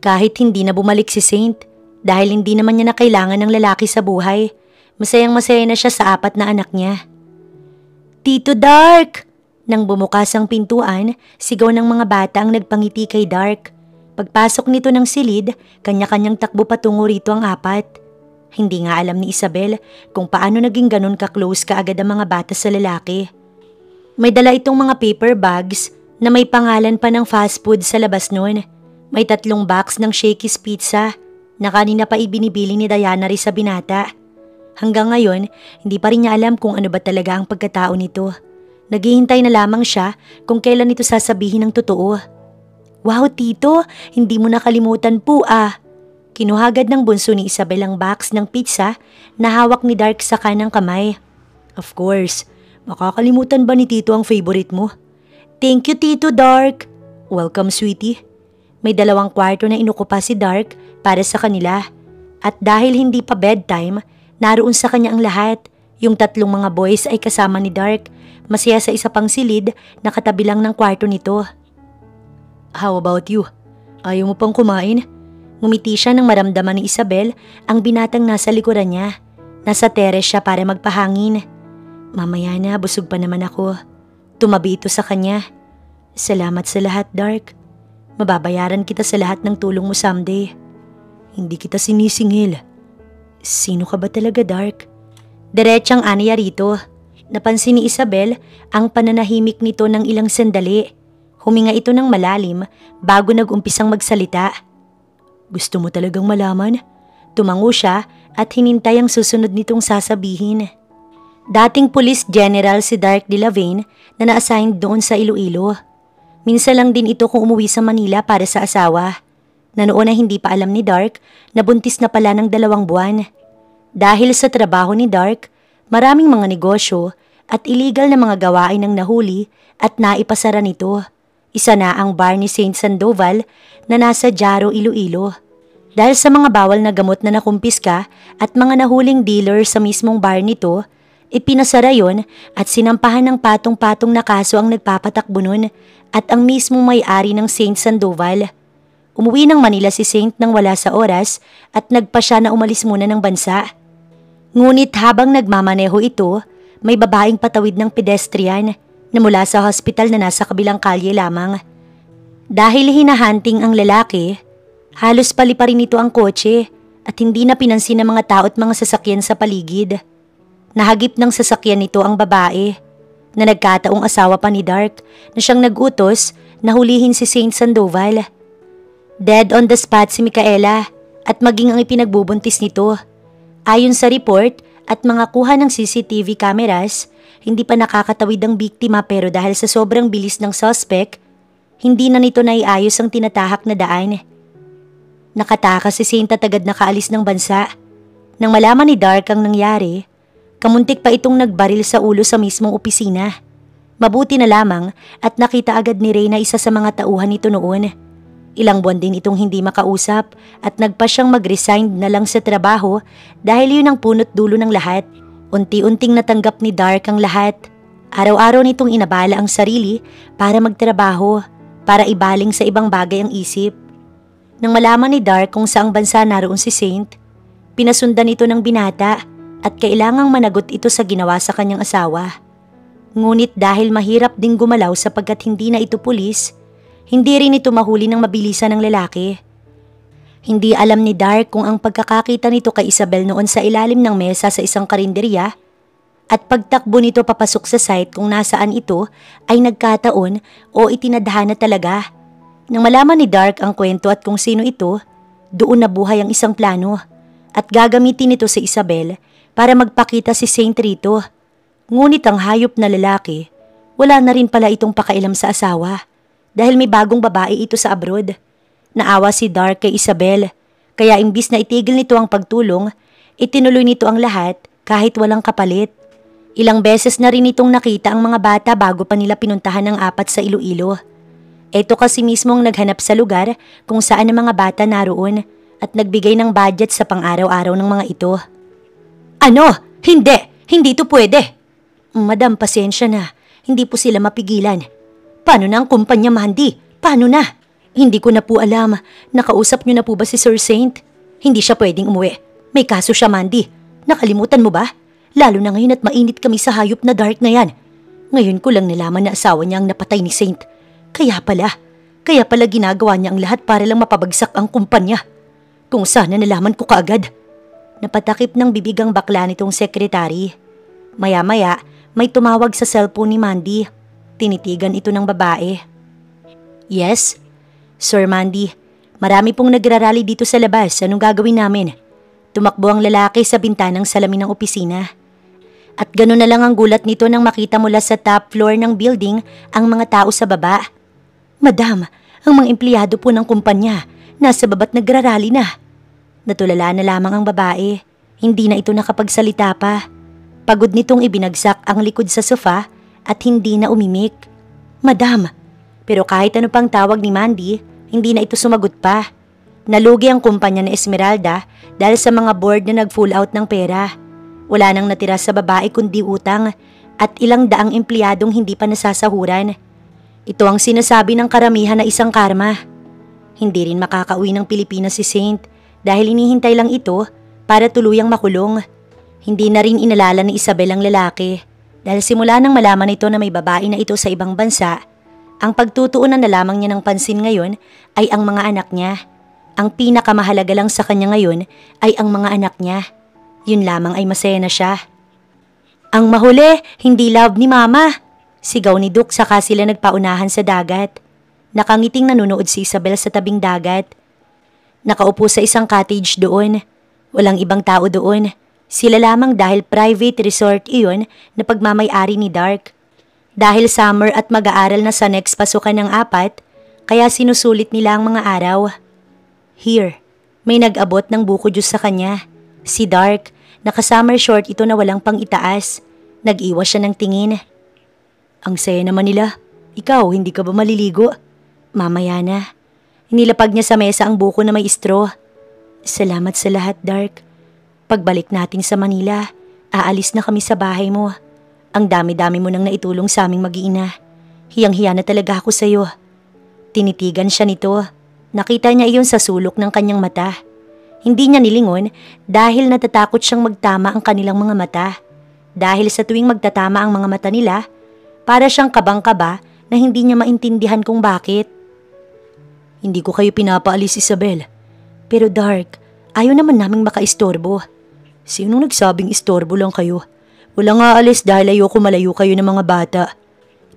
Kahit hindi na bumalik si Saint, dahil hindi naman niya na kailangan ng lalaki sa buhay, masayang-masaya na siya sa apat na anak niya. "Tito Dark!" Nang bumukas ang pintuan, sigaw ng mga bata ang nagpangiti kay Dark. Pagpasok nito ng silid, kanya-kanyang takbo patungo rito ang apat. Hindi nga alam ni Isabel kung paano naging ganun ka-close kaagad ang mga bata sa lalaki. May dala itong mga paper bags na may pangalan pa ng fast food sa labas nun. May 3 box ng Shakey's Pizza na kanina pa ibinibili ni Diana rin sa binata. Hanggang ngayon, hindi pa rin niya alam kung ano ba talaga ang pagkatao nito. Naghihintay na lamang siya kung kailan ito sasabihin ng totoo. Wow, Tito, hindi mo nakalimutan po ah. Kinuhagad ng bunso ni Isabel ang box ng pizza na hawak ni Dark sa kanang kamay. Of course, makakalimutan ba ni Tito ang favorite mo? Thank you, Tito Dark. Welcome, sweetie. May 2 kwarto na inukupa si Dark para sa kanila. At dahil hindi pa bedtime, naroon sa kanya ang lahat. Yung 3 mga boys ay kasama ni Dark. Masaya sa isa pang silid na katabi lang ng kwarto nito. How about you? Ayaw mo pang kumain? Ngumiti siya nang maramdaman ni Isabel ang binatang nasa likuran niya. Nasa teres siya para magpahangin. Mamaya na, busog pa naman ako. Tumabi ito sa kanya. Salamat sa lahat, Dark. Mababayaran kita sa lahat ng tulong mo someday. Hindi kita sinisingil. Sino ka ba talaga, Dark? Diretsang aniya rito. Napansin ni Isabel ang pananahimik nito ng ilang sandali. Huminga ito ng malalim bago nag-umpisang magsalita. Gusto mo talagang malaman? Tumango siya at hinintay ang susunod nitong sasabihin. Dating Police General si Dark de Lavaine na na-assign doon sa Iloilo. Minsan lang din ito kung umuwi sa Manila para sa asawa. Na noon na hindi pa alam ni Dark na buntis na pala ng 2 buwan. Dahil sa trabaho ni Dark, maraming mga negosyo at illegal na mga gawain ang nahuli at naipasara nito. Isa na ang bar ni Saint Sandoval na nasa Jaro, Iloilo. Dahil sa mga bawal na gamot na nakumpiska at mga nahuling dealer sa mismong bar nito, ipinasara yon at sinampahan ng patong-patong na kaso ang nagpapatakbo nun at ang mismong may-ari ng Saint Sandoval. Umuwi ng Manila si Saint nang wala sa oras at nagpa siya na umalis muna ng bansa. Ngunit habang nagmamaneho ito, may babaeng patawid ng pedestrian na mula sa hospital na nasa kabilang kalye lamang. Dahil hinahunting ang lalaki, halos pali pa rin ito ang kotse at hindi na pinansin ng mga tao at mga sasakyan sa paligid. Nahagip ng sasakyan nito ang babae na nagkataong asawa pa ni Dark na siyang nag-utos na hulihin si Saint Sandoval. Dead on the spot si Micaela at maging ang ipinagbubuntis nito. Ayon sa report at mga kuha ng CCTV cameras, hindi pa nakakatawid ang biktima pero dahil sa sobrang bilis ng suspect, hindi na nito naiayos ang tinatahak na daan. Nakatakas si Saint at agad nakaalis ng bansa. Nang malaman ni Dark ang nangyari, kamuntik pa itong nagbaril sa ulo sa mismong opisina. Mabuti na lamang at nakita agad ni Ray na isa sa mga tauhan nito noon. Ilang buwan din itong hindi makausap at nagpa siyang mag-resign na lang sa trabaho dahil yun ang punot dulo ng lahat. Unti-unting natanggap ni Dark ang lahat. Araw-araw nitong inabala ang sarili para magtrabaho, para ibaling sa ibang bagay ang isip. Nang malaman ni Dark kung saang bansa naroon si Saint, pinasundan ito ng binata at kailangang managot ito sa ginawa sa kanyang asawa. Ngunit dahil mahirap ding gumalaw sapagkat hindi na ito pulis, hindi rin ito mahuli ng mabilisan ng lalaki. Hindi alam ni Dark kung ang pagkakakita nito kay Isabel noon sa ilalim ng mesa sa isang karinderya at pagtakbo nito papasok sa site kung nasaan ito ay nagkataon o itinadhana talaga. Nang malaman ni Dark ang kwento at kung sino ito, doon nabuhay ang isang plano at gagamitin nito si Isabel para magpakita si Saint rito. Ngunit ang hayop na lalaki, wala na rin pala itong pakailam sa asawa dahil may bagong babae ito sa abroad. Naawa si Dark kay Isabel, kaya imbis na itigil nito ang pagtulong, itinuloy nito ang lahat kahit walang kapalit. Ilang beses na rin itong nakita ang mga bata bago pa nila pinuntahan ng 4 sa Iloilo. Ito kasi mismong naghanap sa lugar kung saan ang mga bata naroon at nagbigay ng budget sa pang-araw-araw ng mga ito. Ano? Hindi! Hindi ito pwede! Madam, pasensya na. Hindi po sila mapigilan. Paano na ang kumpanya, Mandy? Paano na? Hindi ko na po alam. Nakausap niyo na po ba si Sir Saint? Hindi siya pwedeng umuwi. May kaso siya, Mandy. Nakalimutan mo ba? Lalo na ngayon at mainit kami sa hayop na Dark na yan. Ngayon ko lang nalaman na asawa niya ang napatay ni Saint. Kaya pala ginagawa niya ang lahat para lang mapabagsak ang kumpanya. Kung sana nalaman ko kaagad. Napatakip ng bibig ang bakla nitong sekretary. Maya-maya, may tumawag sa cellphone ni Mandy. Tinitigan ito ng babae. Yes? Sir Mandy, Marami pong nagrarally dito sa labas. Anong gagawin namin? Tumakbo ang lalaki sa bintanang salamin ng opisina. At gano'n na lang ang gulat nito nang makita mula sa top floor ng building ang mga tao sa baba. Madam, ang mga empleyado po ng kumpanya nasa baba't nagrarally na. Natulala na lamang ang babae. Hindi na ito nakapagsalita pa. Pagod nitong ibinagsak ang likod sa sofa at hindi na umimik. Madam, pero kahit ano pang tawag ni Mandy, hindi na ito sumagot pa. Nalugi ang kumpanya ni Esmeralda dahil sa mga board na nag-full out ng pera. Wala nang natira sa babae kundi utang at ilang daang empleyadong hindi pa nasasahuran. Ito ang sinasabi ng karamihan na isang karma. Hindi rin makakauwi ng Pilipinas si Saint dahil hinihintay lang ito para tuluyang makulong. Hindi na rin inalala ni Isabel ang lalaki dahil simula nang malaman nito na may babae na ito sa ibang bansa, ang pagtutuunan na lamang niya ng pansin ngayon ay ang mga anak niya. Ang pinakamahalaga lang sa kanya ngayon ay ang mga anak niya. Yun lamang ay masaya na siya. Ang mahuli, hindi love ni Mama. Sigaw ni Duke saka sila nagpaunahan sa dagat. Nakangiting nanonood si Isabel sa tabing dagat. Nakaupo sa isang cottage doon. Walang ibang tao doon. Sila lamang dahil private resort iyon na pagmamay-ari ni Dark. Dahil summer at mag-aaral na sa next pasukan ng 4, kaya sinusulit nila ang mga araw. Here, may nag-abot ng buko juice sa kanya. Si Dark, naka-summer short ito na walang pang itaas. Nag-iwas siya ng tingin. Ang saya naman nila. Ikaw, hindi ka ba maliligo? Mamaya na. Inilapag niya sa mesa ang buko na may straw. Salamat sa lahat, Dark. Pagbalik natin sa Manila, aalis na kami sa bahay mo. Ang dami-dami mo nang naitulong sa aming mag-iina. Hiyang-hiya na talaga ako sa'yo. Tinitigan siya nito. Nakita niya iyon sa sulok ng kanyang mata. Hindi niya nilingon dahil natatakot siyang magtama ang kanilang mga mata. Dahil sa tuwing magtatama ang mga mata nila, para siyang kabang-kaba na hindi niya maintindihan kung bakit. Hindi ko kayo pinapaalis, Isabel. Pero Dark, ayaw naman naming makaistorbo. Sinong nagsabing istorbo lang kayo? Walang aalis dahil ayoko malayo kayo ng mga bata.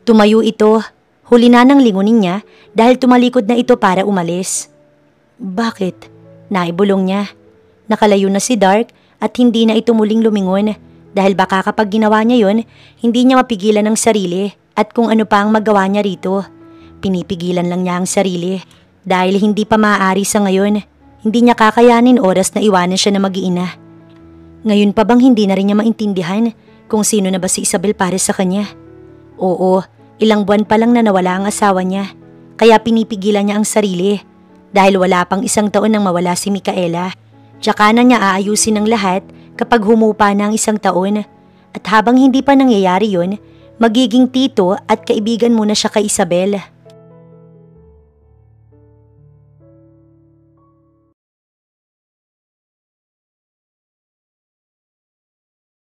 Tumayo ito. Huli na nang lingunin niya dahil tumalikod na ito para umalis. Bakit? Naibulong niya. Nakalayo na si Dark at hindi na ito muling lumingon dahil baka kapag ginawa niya yon, hindi niya mapigilan ang sarili at kung ano pa ang magawa niya rito. Pinipigilan lang niya ang sarili dahil hindi pa maaari sa ngayon. Hindi niya kakayanin oras na iwanan siya na mag-iina. Ngayon pa bang hindi na rin niya maintindihan kung sino na ba si Isabel para sa kanya? Oo, ilang buwan pa lang na nawala ang asawa niya kaya pinipigilan niya ang sarili. Dahil wala pang isang taon nang mawala si Micaela. Tsaka na niya aayusin ang lahat kapag humupa na ang isang taon. At habang hindi pa nangyayari yun, magiging tito at kaibigan muna siya kay Isabel.